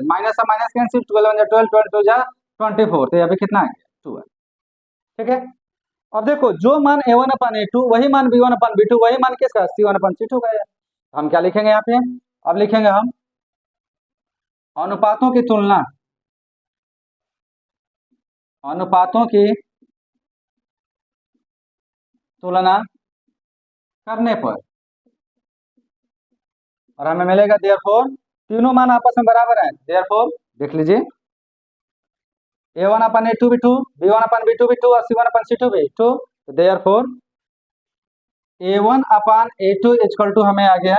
माइनस से माइनस कैंसिल, 12 1 जा 12, 12 2 जा 24, तो यहाँ पे कितना आ गया? 2 है। ठीक है, अब देखो जो मान a1 अपान a2 वही मान b1 अपान b2 वही मान किसका? c1 अपान c2 का है। हम क्या लिखेंगे यहाँ पे? अब लिखेंगे हम अनुपातों की तुलना, अनुपातों की तुलना करने पर, और हमें मिलेगा देयरफॉर तीनों मान आपस में बराबर है। देयरफॉर देख लीजिए a1 अपान a2 भी 2, b1 अपान b2 भी 2, और c1 अपान c2 भी 2। तो therefore A1 upon A2 equal to हमें आ गया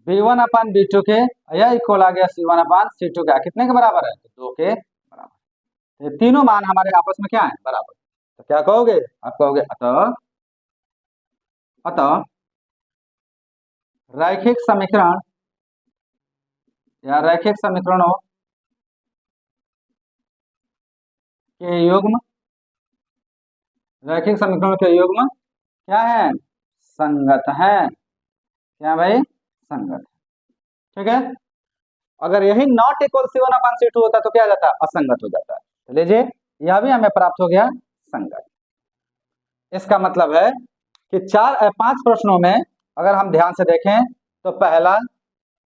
B1 अपान B2 के, यह इक्वल आ गया C1 अपान C2 का, कितने के बराबर है? 2 के बराबर। ये तीनों मान हमारे आपस में क्या है? बराबर। तो क्या कहोगे? आप कहोगे अतः अतः रैखिक समीकरण या रैखिक समीकरणों के युग्म, रैखिक समीकरणों के युग्म क्या है? संगत है। क्या भाई? संगत। ठीक है। अगर यही not equal C1 upon C2 होता तो क्या हो जाता? असंगत हो जाता है। तो लीजिए यह भी हमें प्राप्त हो गया संगत। इसका मतलब है कि 5 प्रश्नों में अगर हम ध्यान से देखें तो पहला,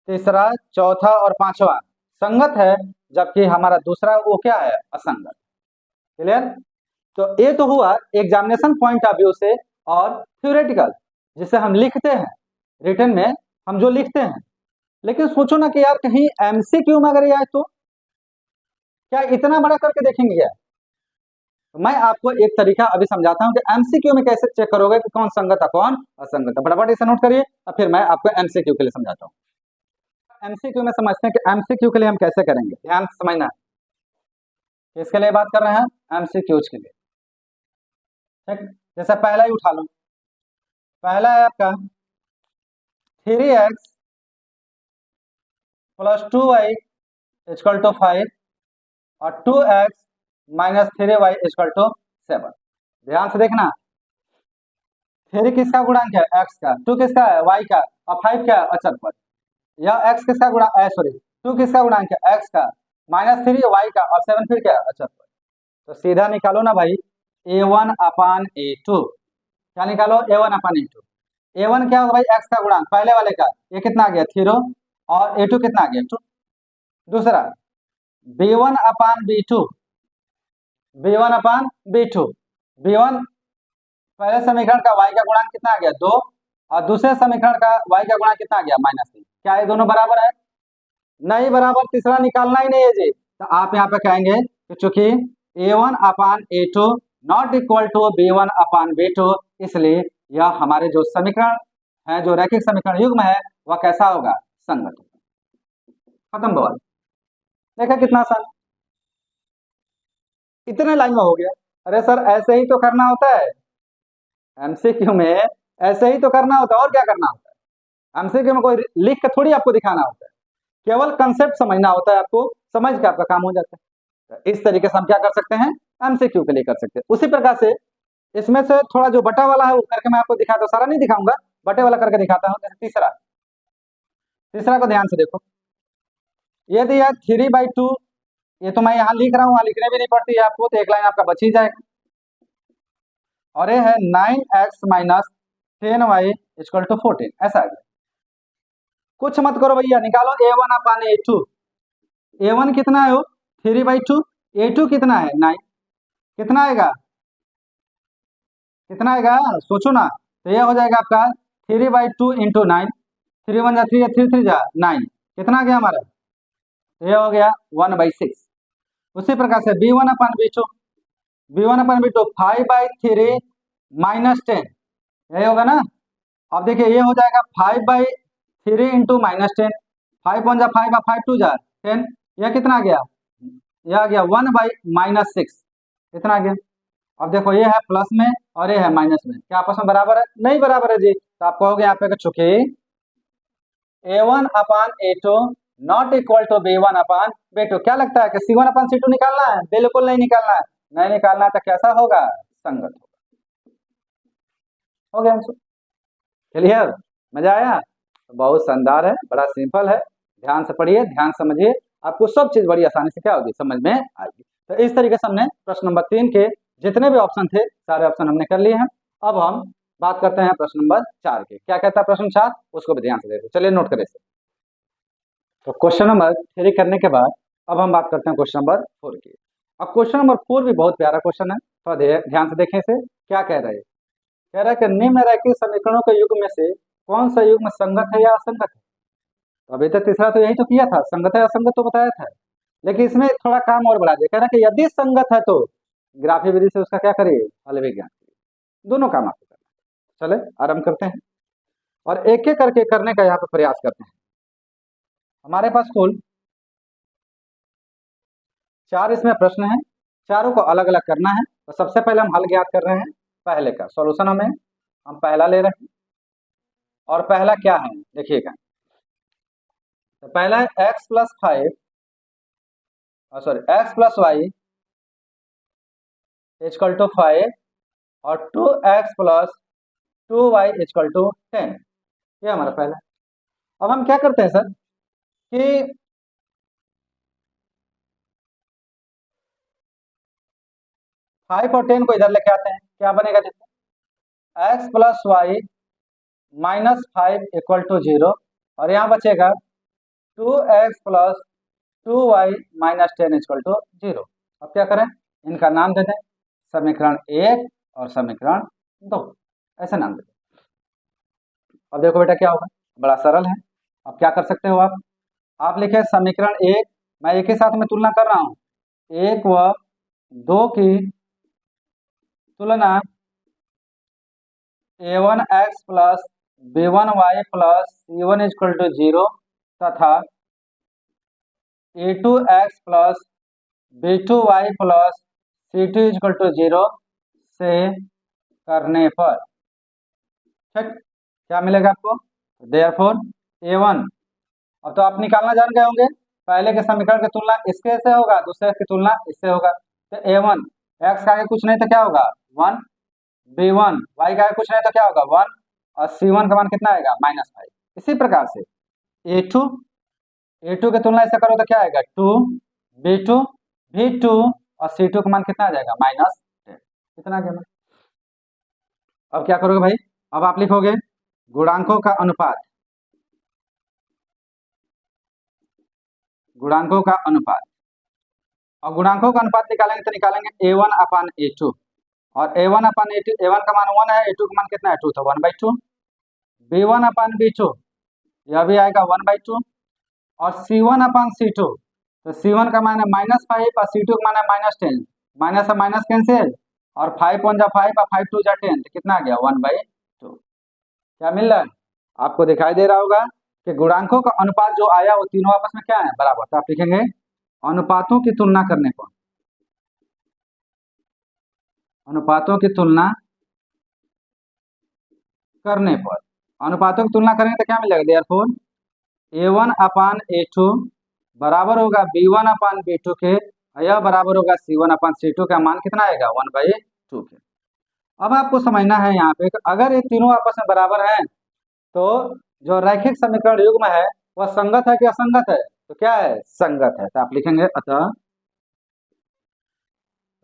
तीसरा, चौथा और पांचवा संगत है, जबकि हमारा दूसरा वो क्या है? असंगत। क्लियर? तो ये तो हुआ एग्जामिनेशन पॉइंट ऑफ व्यू से और थ्योरेटिकल, जिसे हम लिखते हैं रिटन में, हम जो लिखते हैं। लेकिन सोचो ना कि यार कहीं एमसीक्यू में अगर ये आए तो क्या इतना बड़ा करके देखेंगे क्या? तो मैं आपको एक तरीका अभी समझाता हूं कि एमसीक्यू में कैसे चेक करोगे कि कौन संगत है कौन असंगत है। फटाफट इसे नोट करिए और फिर मैं आपको एमसीक्यू के लिए समझाता हूं। एमसीक्यू में समझते हैं कि एमसीक्यू के लिए हम कैसे करेंगे। ध्यान से समझना, किसके लिए बात कर रहे हैं? एमसीक्यूज के लिए। ठीक, जैसे पहला ही उठा लो। पहला है आपका 3x plus 2y equal to 5 और 2x minus 3y equal to 7। ध्यान से देखना, 3 किसका गुणांक है? x का। 2 किसका है? y का। और 5 क्या है? अचर पद। यह x किसका गुणांक है? सॉरी, 2 किसका गुणांक है? x का। माइनस 3 y का और 7 फिर क्या है? अचर पद। तो सीधा निकालो ना भाई, a1 अपान a2। क्या निकालो? a1 upon a2। a1 क्या होगा भाई? x का गुणांक पहले वाले का, ये कितना आ गया? 0। और a2 कितना आ गया? 2। दूसरा b1 upon b2, b1 upon b2। b1 पहले समीकरण का y का गुणांक कितना आ गया? 2। और दूसरे समीकरण का y का गुणांक कितना आ गया? -3। क्या ये दोनों बराबर है? नहीं बराबर, तीसरा निकालना ही नहीं है जी। तो आप यहाँ पे कहेंगे कि चूंकि a1 upon a2 not equal to b1 upon b2, इसलिए यह हमारे जो समीकरण है, जो रैखिक समीकरण युग्म है, वह कैसा होगा? संगत होगा। खत्म बवाल। देखा कितना आसान, इतने लाइन में हो गया। अरे सर ऐसे ही तो करना होता है एमसीक्यू में, ऐसे ही तो करना होता है, और क्या करना होता है? एमसीक्यू में कोई लिख के थोड़ी आपको दिखाना होता है, केवल कंसेप्ट समझना होता है, आपको समझ के आपका काम हो जाता है। तो इस तरीके से हम क्या कर सकते हैं? एमसीक्यू के लिए कर सकते हैं। उसी प्रकार से इसमें से थोड़ा जो बटा वाला है वो करके मैं आपको दिखाता हूँ, सारा नहीं दिखाऊंगा, बटे वाला करके दिखाता हूँ। जैसे तीसरा, तीसरा को ध्यान से देखो। ये दिया 3/2, ये तो मैं यहाँ लिख रहा हूँ, वहां लिखने भी नहीं पड़ती है आपको, तो एक लाइन आपका बच ही जाएगा। और ये है 9x minus 10y equal to 14, ऐसा आ गया। कुछ मत करो भैया, निकालो a1 अपान a2। a1 कितना है? 3/2। a2 कितना है? 9। कितना आएगा? कितना आएगा? सोचो ना। तो ये हो जाएगा आपका 3/2 इंटू 9। 3 1 जा 3, 3 3 जा 9। कितना आ गया हमारा? तो ये हो गया 1/6। उसी प्रकार से b1 upon b2, b1 upon b2 5/3 minus 10, यही होगा ना। अब देखिए ये हो जाएगा 5/3 इंटू -10। 5 1 जा 5 और 5 2 जा 10। यह कितना आ गया? यह आ गया 1/-6। कितना आ गया? अब देखो ये है प्लस में और ये है माइनस में, क्या आपस में बराबर है? नहीं बराबर है जी। तो आप कहोगे यहाँ पे चूंकि a1 upon a2 not equal to b1 upon b2। क्या लगता है कि c1 अपान c2 निकालना है? बिल्कुल नहीं निकालना है। नहीं निकालना है तो कैसा होगा? संगत होगा। हो गया आंसर। क्लियर? मजा आया? बहुत शानदार है, बड़ा सिंपल है। ध्यान से पढ़िए, ध्यान समझिए, आपको सब चीज बड़ी आसानी से क्या होगी? समझ में आएगी। तो इस तरीके से हमने प्रश्न नंबर 3 के जितने भी ऑप्शन थे, सारे ऑप्शन हमने कर लिए हैं। अब हम बात करते हैं प्रश्न नंबर 4 के। क्या कहता है प्रश्न 4? उसको भी ध्यान से देखो। चलिए नोट करें। तो क्वेश्चन नंबर 3 करने के बाद अब हम बात करते हैं क्वेश्चन नंबर 4 की। अब क्वेश्चन नंबर 4 भी बहुत प्यारा क्वेश्चन है, थोड़ा ध्यान से देखें इसे। क्या कह रहे हैं? कह रहा है कि निम्न रैखिक समीकरणों के युग्म में से कौन सा युग्म संगत है या असंगत है? तो अभी तक तीसरा तो यही तो किया था, संगत है असंगत तो बताया था। लेकिन इसमें थोड़ा काम और बढ़ा दिया, कह रहा है कि यदि संगत है तो ग्राफी विधि से उसका क्या करिए? हल विज्ञान करिए। दोनों काम आपको करना है। चले आरंभ करते हैं और एक एक करके करने का यहाँ पे प्रयास करते हैं। हमारे पास कुल 4 इसमें प्रश्न हैं, चारों को अलग अलग करना है। तो सबसे पहले हम हल ज्ञात कर रहे हैं पहले का सॉल्यूशन, हम पहला ले रहे हैं। और पहला क्या है देखिएगा, तो पहला है x plus 5 sorry x plus y equal to 5 और 2x plus 2y equal to 10। ये हमारा पहला। अब हम क्या करते हैं सर कि फाइव और 10 को इधर लेके आते हैं, क्या बनेगा देखो, x plus Y minus 5 equal to 0 और यहाँ बचेगा 2x plus 2y minus 10 equal to 0। अब क्या करें, इनका नाम दे दें समीकरण 1 और समीकरण 2, ऐसे नाम दे दें। अब देखो बेटा क्या होगा, बड़ा सरल है। अब क्या कर सकते हो आप लिखे समीकरण 1, मैं एक ही साथ में तुलना कर रहा हूँ, 1 व 2 की तुलना a1x plus b1y plus c1 equal to 0 तथा a2x plus b2y plus c2 equal to 0 से करने पर ठीक क्या मिलेगा आपको, देयरफॉर a1। अब तो आप निकालना जान गए होंगे, पहले के समीकरण की तुलना इसके से होगा, दूसरे की तुलना इससे होगा। तो a1 x का आगे कुछ नहीं तो क्या होगा 1, b1 y का आगे कुछ नहीं तो क्या होगा 1 और c1 का मान कितना आएगा -5। इसी प्रकार से a2 की तुलना इससे करो तो क्या आएगा 2, b2 v2 और c2 का मान कितना आ जाएगा -10। कितना आ गया। अब क्या करोगे भाई, अब आप लिखोगे गुणांकों का अनुपात, गुणांकों का अनुपात। और गुणांकों का अनुपात निकालेंगे तो निकालेंगे a1 अपान a2 और a1 अपान a2, a1 का मान 1 है, a2 का मान कितना है 2, तो 1/2। b1 अपान b2 यह भी आएगा 1/2 और c1 अपान c2, तो c1 का मान है -5 और c2 का मान है -10, माइनस से माइनस कैंसिल और 5 1 जा 5 और 5 2 जा 10, तो कितना आ गया 1/2। क्या मिल रहा है आपको, दिखाई दे रहा होगा कि गुणांकों का अनुपात जो आया वो तीनों आपस में क्या है बराबर। तो आप लिखेंगे अनुपातों की तुलना करने पर, अनुपातों की तुलना करने पर, अनुपातों की तुलना करेंगे तो क्या मिलेगा, देयरफॉर a1 अपान a2 बराबर होगा b1 अपान b2 के, यह बराबर होगा c1 अपान c2 का मान कितना आएगा 1/2 के। अब आपको समझना है यहाँ पे अगर ये तीनों आपस में बराबर हैं तो जो रैखिक समीकरण युग्म है वह संगत है कि असंगत है, तो क्या है संगत है। तो आप लिखेंगे अतः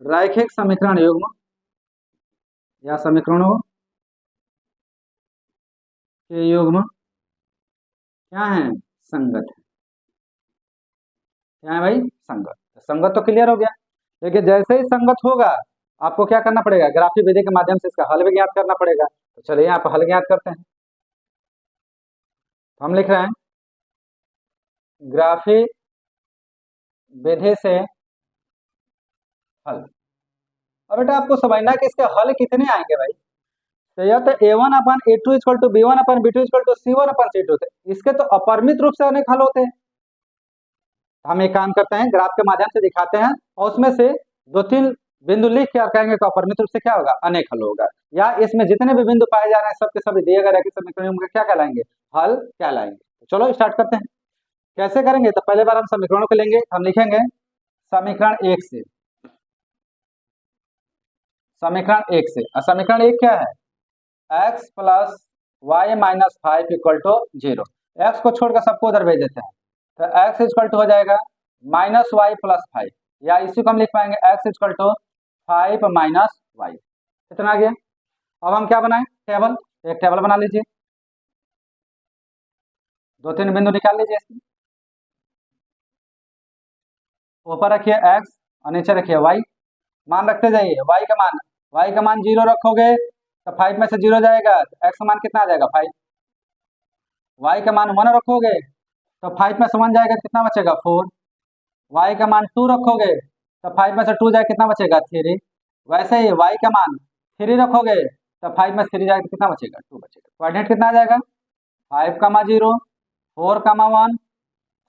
रैखिक समीकरण युग्म या समीकरणों के युग्म क्या है संगत है। क्या है भाई संगत, तो संगत तो क्लियर हो गया। लेकिन जैसे ही संगत होगा आपको क्या करना पड़ेगा, ग्राफी विधि के माध्यम से इसका हल भी ज्ञात करना पड़ेगा। तो चलिए यहाँ पर हल ज्ञात करते हैं। हम लिख रहे हैं ग्राफी विधि से हल। अब बेटा आपको समझना है कि इसके हल कितने आएंगे भाई, तो यह तो a1 upon a2 equal to b1 upon b2 equal to c1 upon c2 थे, इसके तो अपरिमित रूप से अनेक हल होते हैं। हम एक काम करते हैं ग्राफ के माध्यम से दिखाते हैं और उसमें से 2-3 बिंदु लिख के और कहेंगे तो अपरिमित रूप से क्या होगा अनेक हल होगा, या इसमें जितने भी बिंदु पाए जा रहे हैं सबके सभी दिए गए रैखिक समीकरणों के क्या कहलाएंगे हल कहलाएंगे। तो चलो स्टार्ट करते हैं। कैसे करेंगे, तो पहले बार हम समीकरणों को लेंगे, हम लिखेंगे समीकरण 1 से, समीकरण 1 से। और समीकरण 1 क्या है, x plus Y minus 5 equal to 0। X को छोड़कर सबको उधर भेज देते हैं, तो x इक्वल टू हो जाएगा -y प्लस 5, या इसी को हम लिख पाएंगे x equal to 5 minus y. कितना आ गया। अब हम क्या बनाएं टेबल, एक टेबल बना लीजिए, 2-3 बिंदु निकाल लीजिए इसमें, ऊपर रखिए x और नीचे रखिए y, मान रखते जाइए। y का मान 0 रखोगे तो 5 में से 0 जाएगा, तो x का मान कितना आ जाएगा 5। y का मान 1 रखोगे तो 5 में से 1 जाएगा, कितना बचेगा 4। y का मान 2 रखोगे तो 5 में से 2 जाएगा, कितना बचेगा 3। वैसे ही y का मान 3 रखोगे तो 5 में 3 जाएगा तो कितना बचेगा, 2 बचेगा। कोऑर्डिनेट कितना आ जाएगा, 5,0, 4,1,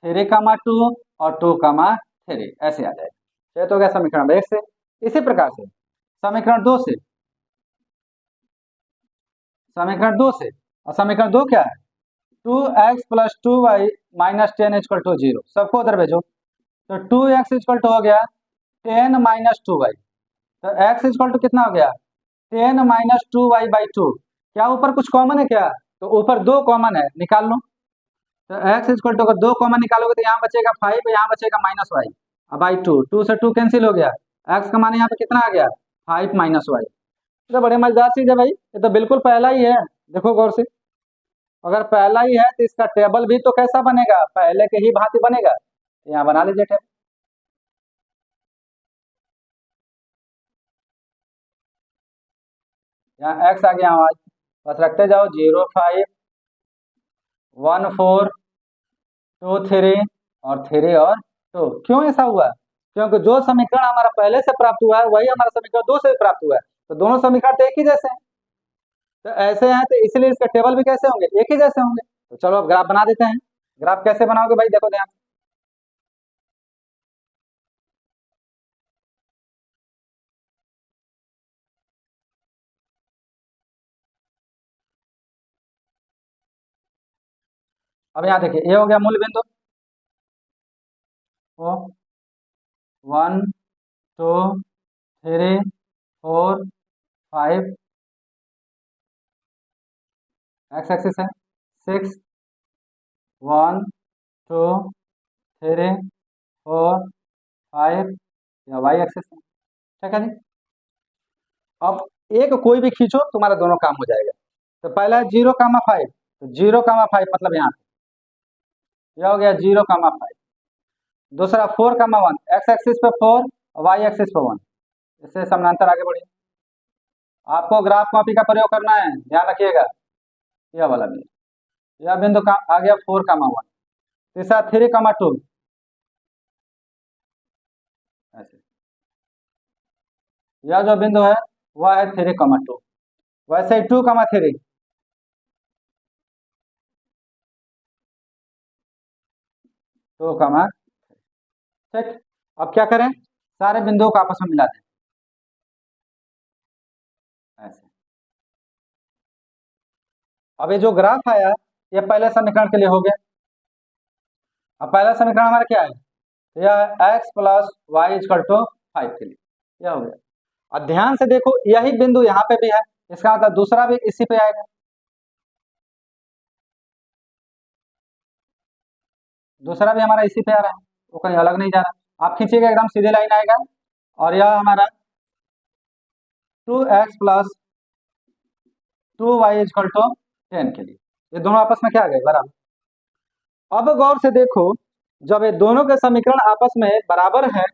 3,2 और 2,3 ऐसे आ जाएगा। ये तो हो गया समीकरण 1 से। इसी प्रकार से समीकरण 2 से, समीकरण 2 से, और समीकरण 2 क्या है, 2x + 2y - 10 = 0। सबको उधर भेजो। तो 2x = हो गया 10 - 2y, तो x = कितना हो गया, 10 - 2y/2। क्या ऊपर कुछ कॉमन है क्या, तो ऊपर 2 कॉमन है, निकाल लो। तो x = अगर 2 कॉमन निकालोगे तो यहाँ बचेगा 5, यहाँ बचेगा -y बाई 2, 2 से 2 कैंसिल हो गया, x का मान यहाँ पे कितना आ गया, 5 - y। तो बड़े मजेदार चीज है भाई, ये तो बिल्कुल पहला ही है। देखो गौर से, अगर पहला ही है तो इसका टेबल भी तो कैसा बनेगा, पहले के ही भांति बनेगा। यहाँ बना लीजिए टेबल। यहाँ x आ गया, आज बस रखते जाओ, 0, 5, 1, 4, 2, 3 और 3 और 2। क्यों ऐसा हुआ, क्योंकि जो समीकरण हमारा पहले से प्राप्त हुआ है वही हमारा समीकरण 2 से भी प्राप्त हुआ है, तो दोनों समीकरण तो एक ही जैसे हैं। तो ऐसे हैं तो इसलिए इसके टेबल भी कैसे होंगे, एक ही जैसे होंगे। तो चलो अब ग्राफ बना देते हैं। ग्राफ कैसे बनाओगे भाई, देखो ध्यान से। अब यहाँ देखिए, ये हो गया मूल बिंदु, ओ 1, 2, 3, 4, 5, एक्स एक्सिस है, 6, 1, 2, 3, 4, 5 या वाई एक्सिस है, ठीक है जी। अब एक कोई भी खींचो, तुम्हारा दोनों काम हो जाएगा। तो पहला है 0,5, तो 0,5 मतलब यहाँ पे यह हो गया 0,5। दूसरा 4,1, एक्स एक्सिस पे 4, वाई एक्सिस पे 1, इससे समानांतर आगे बढ़िए। आपको ग्राफ कॉपी का प्रयोग करना है, ध्यान रखिएगा। यह वाला बिंदु, यह बिंदु का आ गया 4,1। तीसरा 3,2, ऐसे। यह जो बिंदु है वह है 3,2। वैसे ही 2,3, टू कमा, ठीक। अब क्या करें, सारे बिंदुओं को आपस में मिला दें, ऐसे। अब ये जो ग्राफ आया, ये पहले समीकरण के लिए हो गया। अब पहला समीकरण हमारा क्या है, यह x + y = 5 के लिए, यह हो गया। अब ध्यान से देखो, यही बिंदु यहाँ पे भी है, इसका मतलब दूसरा भी इसी पे आएगा। दूसरा भी हमारा इसी पे आ रहा है, वो कहीं अलग नहीं जा रहा। आप खींचिएगा एकदम सीधे लाइन आएगा, और यह हमारा 2x + 2y = 10 के लिए, ये दोनों आपस में क्या आ गए, बराबर। अब गौर से देखो, जब ये दोनों के समीकरण आपस में बराबर है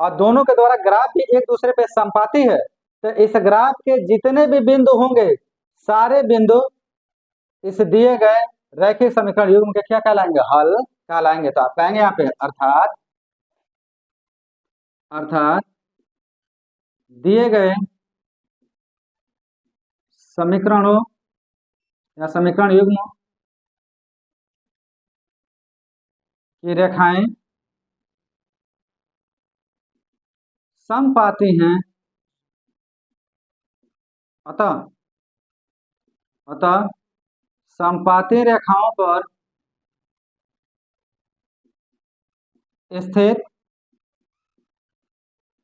और दोनों के द्वारा ग्राफ भी एक दूसरे पे संपाती है, तो इस ग्राफ के जितने भी बिंदु होंगे, सारे बिंदु इस दिए गए रैखिक समीकरण युग्म के क्या कहलाएंगे, हल कहलाएंगे। तो आप कहेंगे यहाँ पे अर्थात, अर्थात दिए गए समीकरणों या समीकरण युग्म की रेखाएं समपाती हैं, अतः अतः समपाती रेखाओं पर स्थित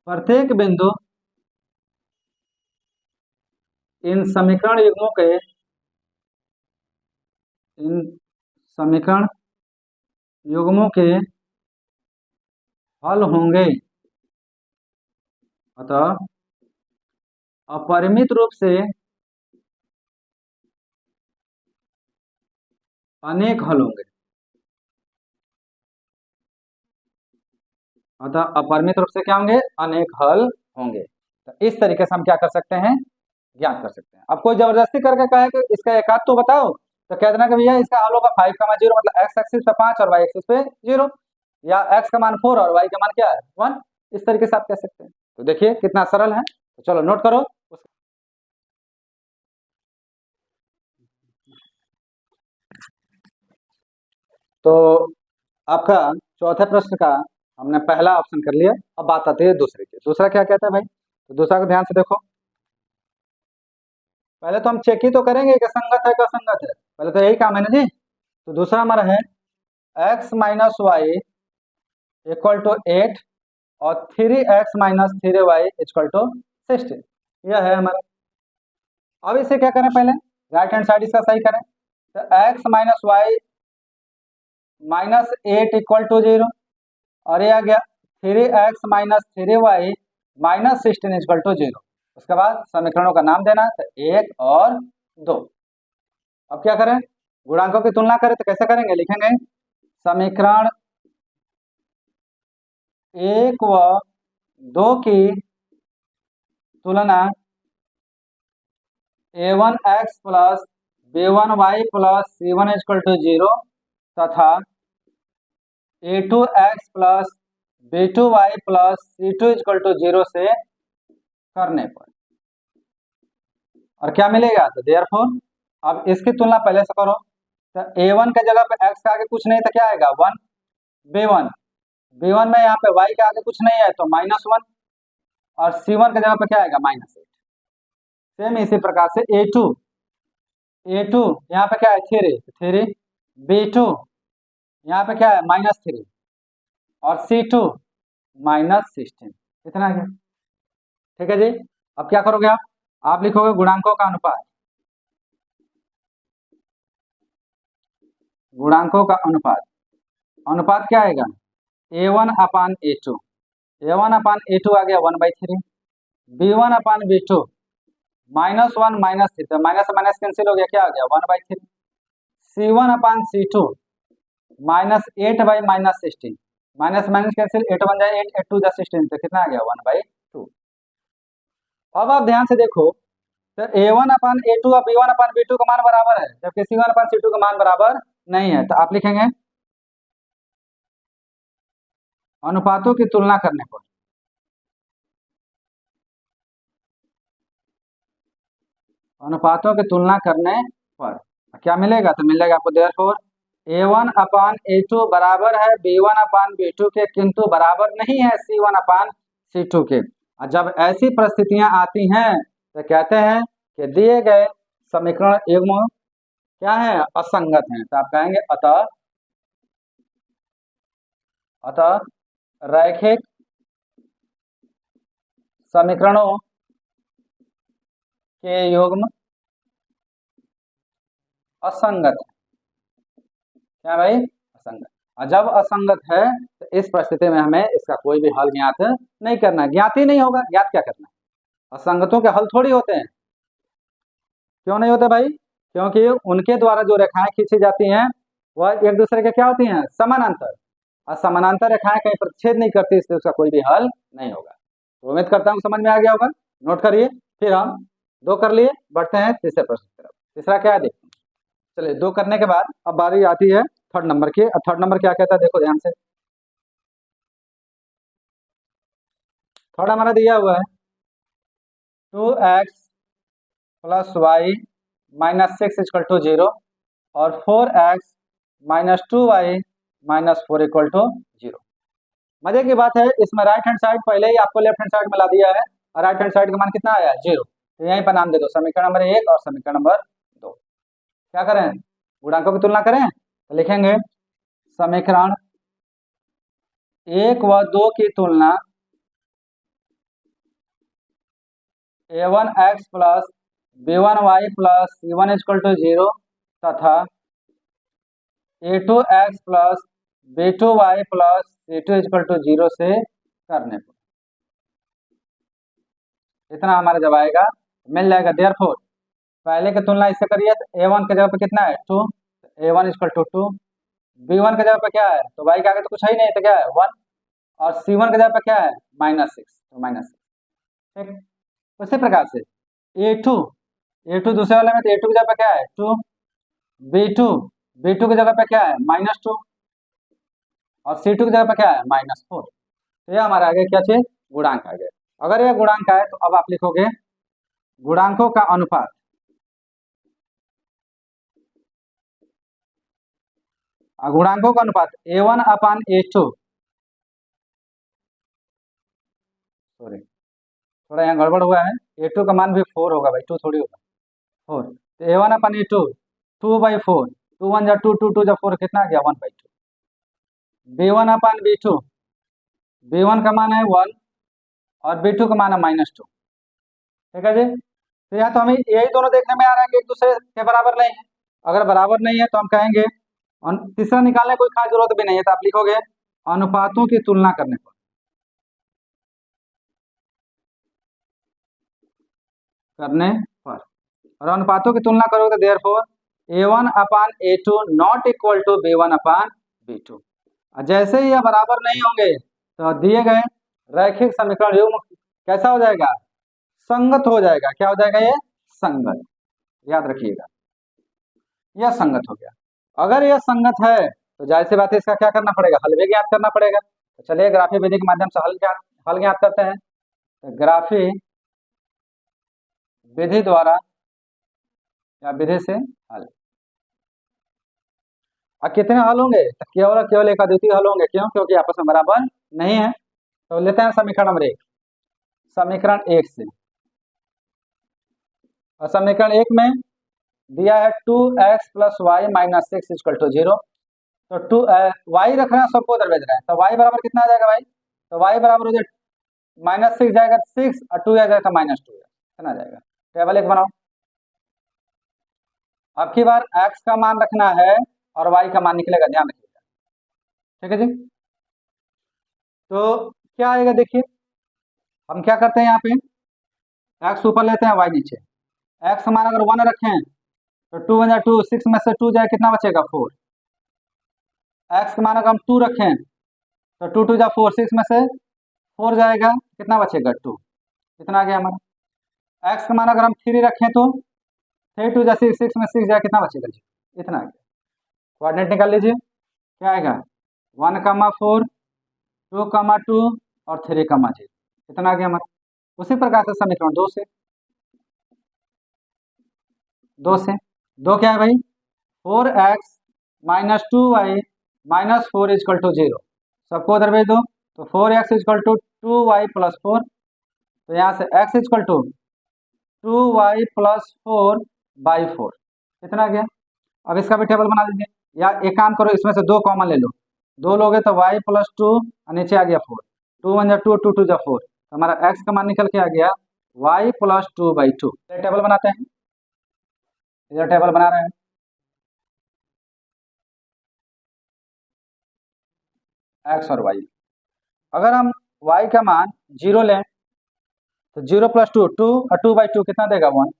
प्रत्येक बिंदु इन समीकरण युग्मों के, इन समीकरण युग्मों के हल होंगे। अतः अपरिमित रूप से अनेक हल होंगे। अतः अपरिमित रूप से क्या होंगे, अनेक हल होंगे। तो इस तरीके से हम क्या कर सकते हैं, ज्ञात कर सकते हैं। अब कोई जबरदस्ती करके कहे कि इसका एक आध तो बताओ, तो कह देना कि भैया इसका हल होगा 5,0, मतलब एक्स एक्सिस पे 5 और वाई एक्सिस पे 0, या एक्स का मान 4 और वाई का मान क्या है 1। इस तरीके से आप कह सकते हैं। तो देखिए कितना सरल है। तो चलो नोट करो। तो आपका चौथे प्रश्न का हमने पहला ऑप्शन कर लिया। अब बात आती है दूसरे की। दूसरा क्या कहता है भाई? तो दूसरा को ध्यान से देखो। पहले तो हम चेक ही तो करेंगे कि संगत है कि असंगत है, पहले तो यही काम है ना जी। तो दूसरा हमारा है x minus y equal to 8 और 3x-3y इक्वल टू 16। यह है हमारा। अब इसे क्या करें, पहले राइट हैंड साइड इसका सही करें। तो x minus y minus 8 equal to 0 और ये आ गया 3x-3y माइनस 16 इक्वल टू 0। उसके बाद समीकरणों का नाम देना, तो 1 और 2। अब क्या करें, गुणांकों की तुलना करें तो कैसे करेंगे, लिखेंगे समीकरण 1 व 2 की तुलना a1x plus b1y plus c1 equal to 0 तथा a2x plus b2y plus c2 equal to 0 से करने पर और क्या मिलेगा, तो देयरफॉर अब इसकी तुलना पहले से करो। तो a1 के जगह पे x का आगे कुछ नहीं तो क्या आएगा 1, b1 में यहाँ पे y के आगे कुछ नहीं है तो -1 और c1 के जगह पे क्या आएगा -8। सेम इसी प्रकार से a2 यहाँ पे क्या है 3 b2 यहाँ पे क्या है -3 और c2 -16। इतना है। ठीक है जी। अब क्या करोगे आप लिखोगे गुणांकों का अनुपात। गुणांकों का अनुपात, अनुपात क्या आएगा a1 upon a2। a1 upon a2 आ गया 1/3, b1 अपान b2 -1 -3 तो माइनस माइनस कैंसिल हो गया, क्या आ गया 1/3, c1 upon c2 -8 by -16 minus minus cancel, 8 1 जाए 8, 8 2 जा 16 तो कितना आ गया 1/2। अब आप ध्यान से देखो, तो a1 अपान a2 और b1 अपान b2 का मान बराबर है, जबकि c1 अपान c2 का मान बराबर नहीं है। तो आप लिखेंगे अनुपातों की तुलना करने पर, अनुपातों की तुलना करने पर क्या मिलेगा, तो मिलेगा आपको देयरफॉर a1 अपान a2 बराबर है b1 अपान b2 के, किंतु बराबर नहीं है c1 अपान c2 के। और जब ऐसी परिस्थितियां आती हैं तो कहते हैं कि दिए गए समीकरण युग्म क्या है, असंगत हैं। तो आप कहेंगे अतः रैखिक समीकरणों के युग्म असंगत है। क्या भाई, असंगत। और जब असंगत है तो इस परिस्थिति में हमें इसका कोई भी हल ज्ञात नहीं करना, ज्ञात ही नहीं होगा, ज्ञात क्या करना है। असंगतों के हल थोड़ी होते हैं। क्यों नहीं होते भाई, क्योंकि उनके द्वारा जो रेखाएं खींची जाती हैं वह एक दूसरे के क्या होती हैं, समानांतर। और समानांतर रेखाएं कहीं प्रतिच्छेद नहीं करती, इसलिए उसका कोई भी हल नहीं होगा। तो उम्मीद करता हूँ समझ में आ गया होगा। नोट करिए। फिर हम 2 कर लिए, बढ़ते हैं तीसरे प्रश्न की तरफ। तीसरा क्या है देखते हैं। चलिए 2 करने के बाद अब बारी आती है थर्ड नंबर की। और थर्ड नंबर क्या कहता है, देखो ध्यान से। थर्ड हमारा दिया हुआ है 2x plus Y minus 6 equal to 0 और 4x minus 2y minus 4 equal to 0। मजे की बात है, इसमें राइट हैंड साइड पहले ही आपको लेफ्ट हैंड साइड में ला दिया है और राइट हैंड साइड का मान कितना आया, 0। तो यहीं पर नाम दे दो समीकरण नंबर 1 और समीकरण नंबर 2। क्या करें, गुणांकों की तुलना करें। तो लिखेंगे समीकरण 1 व 2 की तुलना a1x plus b1y plus c1 equal to 0 तथा a2x plus b2y plus c2 equal to 0 से करने पर इतना हमारा जब आएगा मिल जाएगा। देयरफॉर पहले की तुलना इससे करिए तो a1 के जगह पे कितना है 2, a1 इक्वल टू 2, b1 के जगह पे क्या है, तो y के आगे तो कुछ है ही नहीं, तो क्या है 1 और c1 के जगह पे क्या है -6, तो -6। ठीक, उसी प्रकार से a2 दूसरे वाले में, तो a2 की जगह पे क्या है 2, b2 की जगह पे क्या है -2 और c2 की जगह पे क्या है -4। तो ये हमारा आगे क्या चीज, गुणांक आ गया। अगर यह गुणांक है तो अब आप लिखोगे गुणांकों का अनुपात। गुणांकों का अनुपात A1/A2, सॉरी थोड़ा यहाँ गड़बड़ हुआ है, A2 का मान भी 4 होगा भाई, 2 थोड़ी होगा, 4, तो A1/A2 2/4, 2 1 जा 2, 2 2 जा 4, कितना आ गया 1/2। B1/B2, B1 का मान है 1 और B2 का मान है -2, ठीक है जी। तो यहाँ तो हमें यही दोनों देखने में आ रहा है कि एक दूसरे के बराबर नहीं है। अगर बराबर नहीं है तो हम कहेंगे, और तीसरा निकालने कोई खास जरूरत भी नहीं है, तो आप लिखोगे अनुपातों की तुलना करने पर, और अनुपातों की तुलना करोगे तो therefore A1/A2 not equal to B1/B2। जैसे ही यह बराबर नहीं होंगे तो दिए गए रैखिक समीकरण युग्म कैसा हो जाएगा, संगत हो जाएगा। क्या हो जाएगा, ये संगत, याद रखिएगा, यह संगत हो गया। अगर यह संगत है तो जाहिर सी बात है इसका क्या करना पड़ेगा, हल भी ज्ञात करना पड़ेगा। तो चलिए ग्राफी विधि के माध्यम से हल ज्ञात करते हैं। तो ग्राफी विधि द्वारा या विधि से हल, और कितने हल होंगे, तो केवल केवल एक अद्वितीय हल होंगे। क्यों, क्योंकि आपस में बराबर नहीं है। तो लेते हैं समीकरण नंबर 1, समीकरण 1 से, और समीकरण 1 में दिया है 2x + y - 6 = 0। तो 2 y रख रहे हैं, सबको उधर भेज रहे हैं, तो y बराबर कितना आ जाएगा भाई, तो y बराबर हो जाए -6 जाएगा 6 और 2 आ जाएगा -2, कितना आ जाएगा। टेबल 1 बनाओ। अब की बार x का मान रखना है और y का मान निकलेगा, ध्यान रखिएगा, ठीक है जी। तो क्या आएगा, देखिए हम क्या करते हैं, यहाँ पे x ऊपर लेते हैं, y नीचे। x का मान अगर 1 रखें तो 2 1 2, 6 में से 2 जाए, कितना बचेगा 4। x का मान अगर हम 2 रखें तो 2 2 जा 4, 6 में से 4 जाएगा, कितना बचेगा 2, कितना आ गया हमारा। x का मान अगर हम 3 रखें तो 3 2 जा 6, 6 में 6 जाए, कितना बचेगा जी, इतना आ गया। कोऑर्डिनेट निकाल लीजिए, क्या आएगा 1,4 2,2 और 3,0, कितना आ गया हमारा। उसी प्रकार से समीकरण 2 से, 2 क्या है भाई, 4x - 2y - 4 = 0, सबको उधर भेज दो। तो 4x = 2y + 4, तो यहाँ से x = 2y + 4/4, कितना गया। अब इसका भी टेबल बना दीजिए, या एक काम करो, इसमें से 2 कॉमन ले लो, 2 लोगे तो y + 2 और नीचे आ गया 4, 2 1 जा 2, 2 2 जा 4, तो हमारा x का मान निकल के आ गया y + 2/2। टेबल बनाते हैं, इधर टेबल बना रहे हैं। x और y, अगर हम y का मान 0 लें तो 0 + 2 2 और 2/2 कितना देगा 1,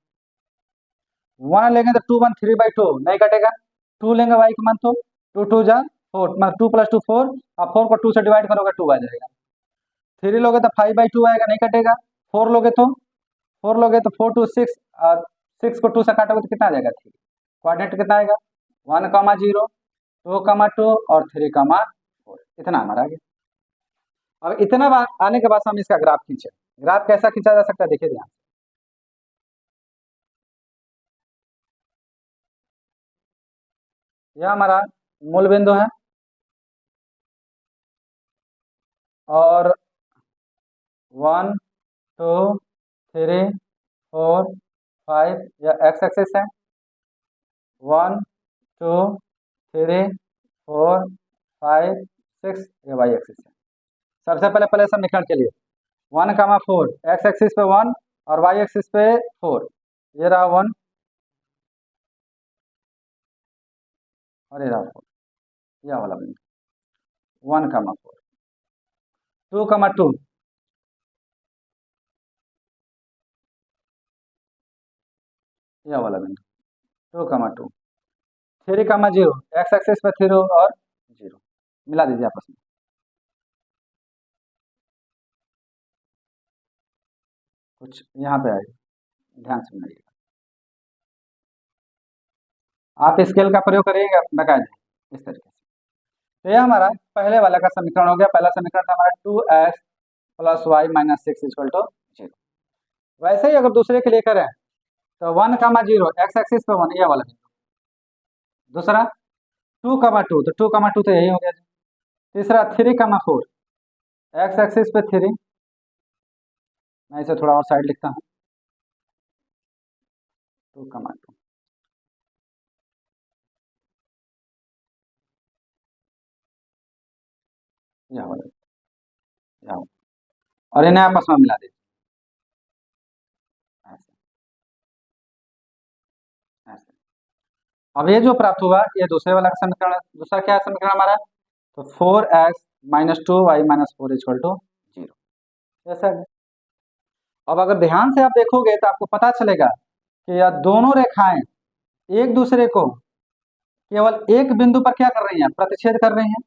1 लेंगे तो 2 1 3/2 नहीं कटेगा। 2 लेंगे y का मान तो 2 2 जा 4, मतलब 2 + 2 4, और 4 को 2 से डिवाइड करोगे 2 आ जाएगा। 3 लोगे तो 5/2 आएगा, नहीं कटेगा। 4 लोगे तो 4 2 6, और 6 को 2 से काटोगे तो कितना आ जाएगा 3। कोऑर्डिनेट कितना आएगा 1, 0 2, 2 और 3,4, इतना हमारा आ गया। अब इतना आने के बाद हम इसका ग्राफ खींचे। ग्राफ कैसा खींचा जा सकता है, देखिए ध्यान, यह हमारा मूल बिंदु है और 1 2 3 4 5 यह x एक्सिस है, 1 2 3 4 5 6 ये y एक्सिस है। सबसे पहले पहले समीकरण के लिए 1,4 x एक्सिस पे 1 और y एक्सिस पे 4, ये रहा 1 और ये रहा 4, यह वाला बिंदु 1,4 2,2 यह वाला बिंदु 2,2 3,0 x एक्सिस पे 0 और 0, मिला दीजिए आपस में। कुछ यहाँ पे आएगा, ध्यान से सुनिएगा, आप स्केल का प्रयोग करिएगा बकायदा इस तरीके से। तो यह हमारा पहले वाला का समीकरण हो गया। पहला समीकरण था हमारा 2x + y - 6 = 0। वैसे ही अगर दूसरे के लिए करें तो 1,0 x एक्सिस पे 1, यह वाला। दूसरा 2, तो 2, 2 तो यही हो गया। तीसरा 3, 4, एक्स एक्सिस पे 3, मैं इसे थोड़ा और साइड लिखता हूँ, 2, 2 या हो या हो। और इन्हें आपस में मिला दीजिए, ऐसे ऐसे। अब ये जो प्राप्त हुआ ये दूसरे वाला का समीकरण है। दूसरा क्या है समीकरण हमारा, तो 4x-2y-4 = 0, ऐसा है। अब अगर ध्यान से आप देखोगे तो आपको पता चलेगा कि यह दोनों रेखाएं एक दूसरे को केवल एक बिंदु पर क्या कर रही हैं, प्रतिच्छेद कर रही हैं।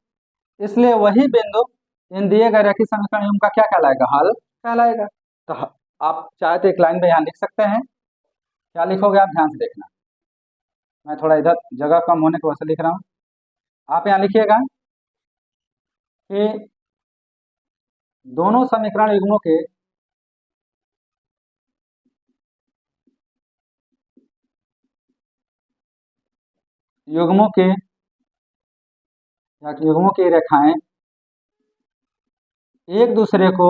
इसलिए वही बिंदु इन दिए गए रैखिक समीकरण युग्म का क्या कहलाएगा, हल कहलाएगा। तो आप चाहे तो एक लाइन में यहाँ लिख सकते हैं, क्या लिखोगे आप ध्यान से देखना, मैं थोड़ा इधर जगह कम होने की वजह से लिख रहा हूँ। आप यहाँ लिखिएगा कि दोनों समीकरण युग्मों के या युग्मों की रेखाएं एक दूसरे को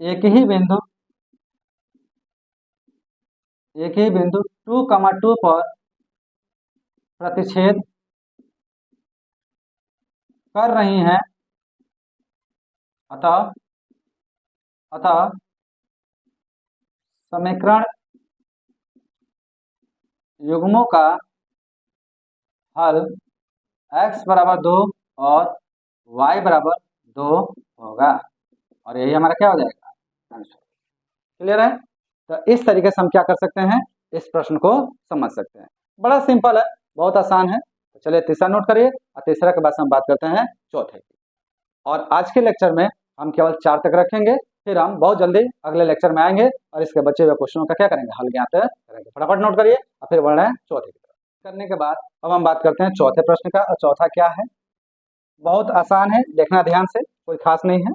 एक ही बिंदु 2, 2 पर प्रतिच्छेद कर रही हैं। अतः अतः समीकरण युग्मों का हल x बराबर 2 और y बराबर 2 होगा, और यही हमारा क्या हो जाएगा, आंसर। क्लियर है। तो इस तरीके से हम क्या कर सकते हैं, इस प्रश्न को समझ सकते हैं। बड़ा सिंपल है, बहुत आसान है। तो चलिए तीसरा नोट करिए, और तीसरा के बाद हम बात करते हैं चौथे की। और आज के लेक्चर में हम केवल 4 तक रखेंगे, फिर हम बहुत जल्दी अगले लेक्चर में आएंगे और इसके बचे हुए क्वेश्चनों का क्या करेंगे, हल ज्ञात करेंगे। फटाफट नोट करिए और फिर बढ़ रहे हैं चौथे की तरफ। करने के बाद अब हम बात करते हैं चौथे प्रश्न का। और चौथा क्या है, बहुत आसान है, देखना ध्यान से, कोई खास नहीं है।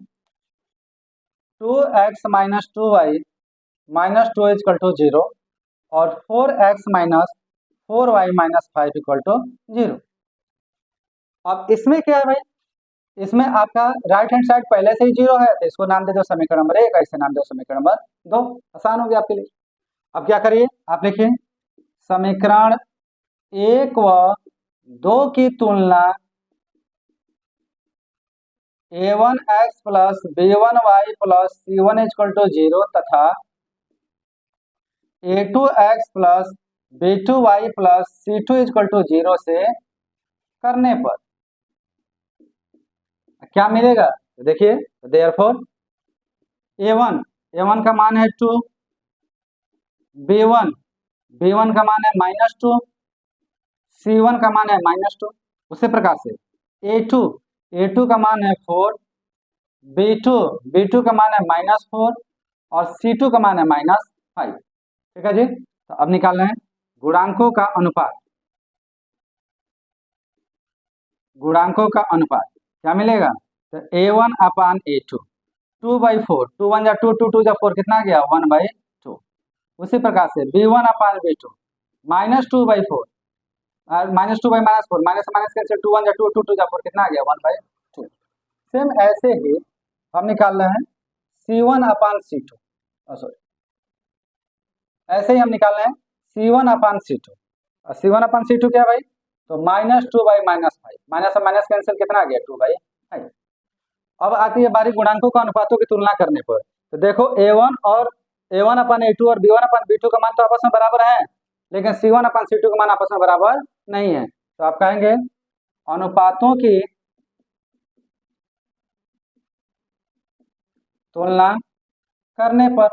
2x-2y-2 = 0 और 4x-4y-5 = 0। अब इसमें क्या है भाई, इसमें आपका राइट हैंड साइड पहले से ही 0 है, तो इसको नाम दे दो समीकरण नंबर 1, इसे नाम दो समीकरण नंबर 2। आसान हो गया आपके लिए। अब क्या करिए, आप लिखिए समीकरण 1 व 2 की तुलना a1x + b1y + c1 = 0 तथा a2x + b2y + c2 = 0 से करने पर क्या मिलेगा, तो देखिए देयरफॉर a1 का मान है 2, b1 का मान है -2, c1 का मान है -2। उसी प्रकार से a2 का मान है 4, b2 का मान है -4 और c2 का मान है -5। ठीक है जी। तो अब निकाल रहे हैं गुणांकों का अनुपात। क्या मिलेगा, तो a1/a2 2/4, 2 = 2, 2 = 4, कितना आ गया 1/2। उसी प्रकार से b1/b2 -2/4, -2/-4, माइनस से माइनस कैंसिल, 2 = 2, 2 = 4, कितना आ गया 1/2। सेम ऐसे ही हम निकाल रहे हैं c1/c2, सॉरी, ऐसे ही हम निकाल रहे हैं c1/c2। और c1/c2 क्या है भाई, तो -2/-5, माइनस से माइनस कैंसिल, कितना आ गया 2/5। अब आती है बारी गुणांकों का अनुपातों की तुलना करने पर। तो देखो a1/a2 और b1/b2 का मान तो आपस में बराबर है, लेकिन c1/c2 का मान आपस में बराबर नहीं है। तो आप कहेंगे अनुपातों की तुलना करने पर,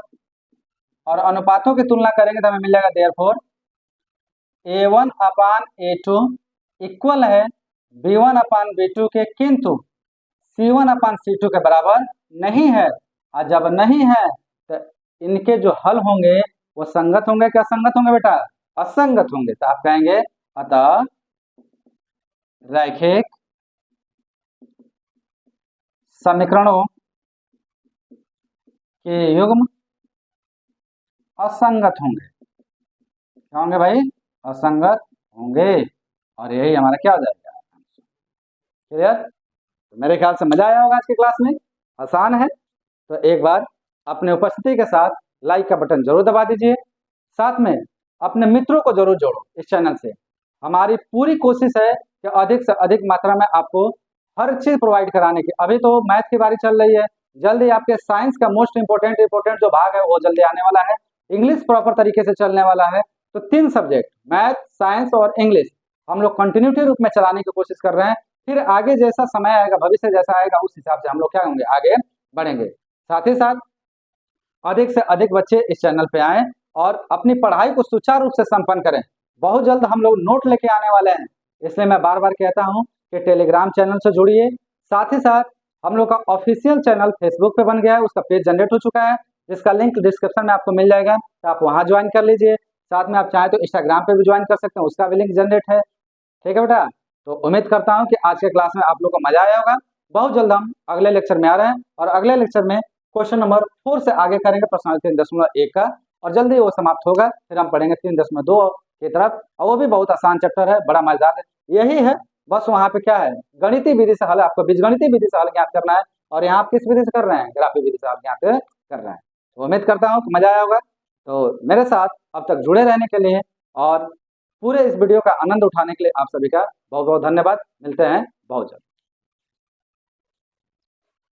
और अनुपातों की तुलना करेंगे तो हमें मिल जाएगा देयरफॉर a1/a2 इक्वल है b1/b2 के, किंतु c1/c2 के बराबर नहीं है। और जब नहीं है तो इनके जो हल होंगे वो संगत होंगे, क्या संगत होंगे बेटा, असंगत होंगे। तो आप कहेंगे अतः रैखिक समीकरणों के युग्म असंगत होंगे। क्या होंगे भाई, असंगत होंगे। और यही हमारा क्या हो जाएगा, क्लियर। तो मेरे ख्याल से मजा आया होगा आज की क्लास में, आसान है। तो एक बार अपने उपस्थिति के साथ लाइक का बटन जरूर दबा दीजिए, साथ में अपने मित्रों को जरूर जोड़ो इस चैनल से। हमारी पूरी कोशिश है कि अधिक से अधिक मात्रा में आपको हर चीज प्रोवाइड कराने की। अभी तो मैथ की बारी चल रही है, जल्दी आपके साइंस का मोस्ट इंपोर्टेंट जो भाग है वो जल्दी आने वाला है। इंग्लिश प्रॉपर तरीके से चलने वाला है। तो 3 सब्जेक्ट मैथ, साइंस और इंग्लिश हम लोग कंटिन्यूटी रूप में चलाने की कोशिश कर रहे हैं। फिर आगे जैसा समय आएगा, भविष्य जैसा आएगा, उस हिसाब से हम लोग क्या होंगे, आगे बढ़ेंगे। साथ ही साथ अधिक से अधिक बच्चे इस चैनल पे आएं और अपनी पढ़ाई को सुचारू रूप से संपन्न करें। बहुत जल्द हम लोग नोट लेके आने वाले हैं, इसलिए मैं बार बार कहता हूं कि टेलीग्राम चैनल से जुड़िए। साथ ही साथ हम लोग का ऑफिशियल चैनल फेसबुक पे बन गया है, उसका पेज जनरेट हो चुका है, जिसका लिंक डिस्क्रिप्शन में आपको मिल जाएगा, तो आप वहां ज्वाइन कर लीजिए। साथ में आप चाहें तो इंस्टाग्राम पे भी ज्वाइन कर सकते हैं, उसका भी लिंक जनरेट है। ठीक है बेटा, तो उम्मीद करता हूं कि आज के क्लास में आप लोग को मजा आया होगा। बहुत जल्द हम अगले लेक्चर में आ रहे हैं और अगले लेक्चर में क्वेश्चन नंबर 4 से आगे करेंगे, पर्सनालिटी 3.1 का, और जल्दी वो समाप्त होगा। फिर हम पढ़ेंगे 3.2 की तरफ, और वो भी बहुत आसान चैप्टर है, बड़ा मजेदार है। यही है, बस वहाँ पे क्या है, गणितीय विधि से हल, आपको बीजगणितीय विधि से हल ज्ञात करना है। और यहाँ आप किस विधि से कर रहे हैं, ग्राफिक विधि से हल ज्ञात कर रहे हैं। तो उम्मीद करता हूँ कि मजा आया होगा। तो मेरे साथ अब तक जुड़े रहने के लिए और पूरे इस वीडियो का आनंद उठाने के लिए आप सभी का बहुत बहुत धन्यवाद। मिलते हैं बहुत जल्द।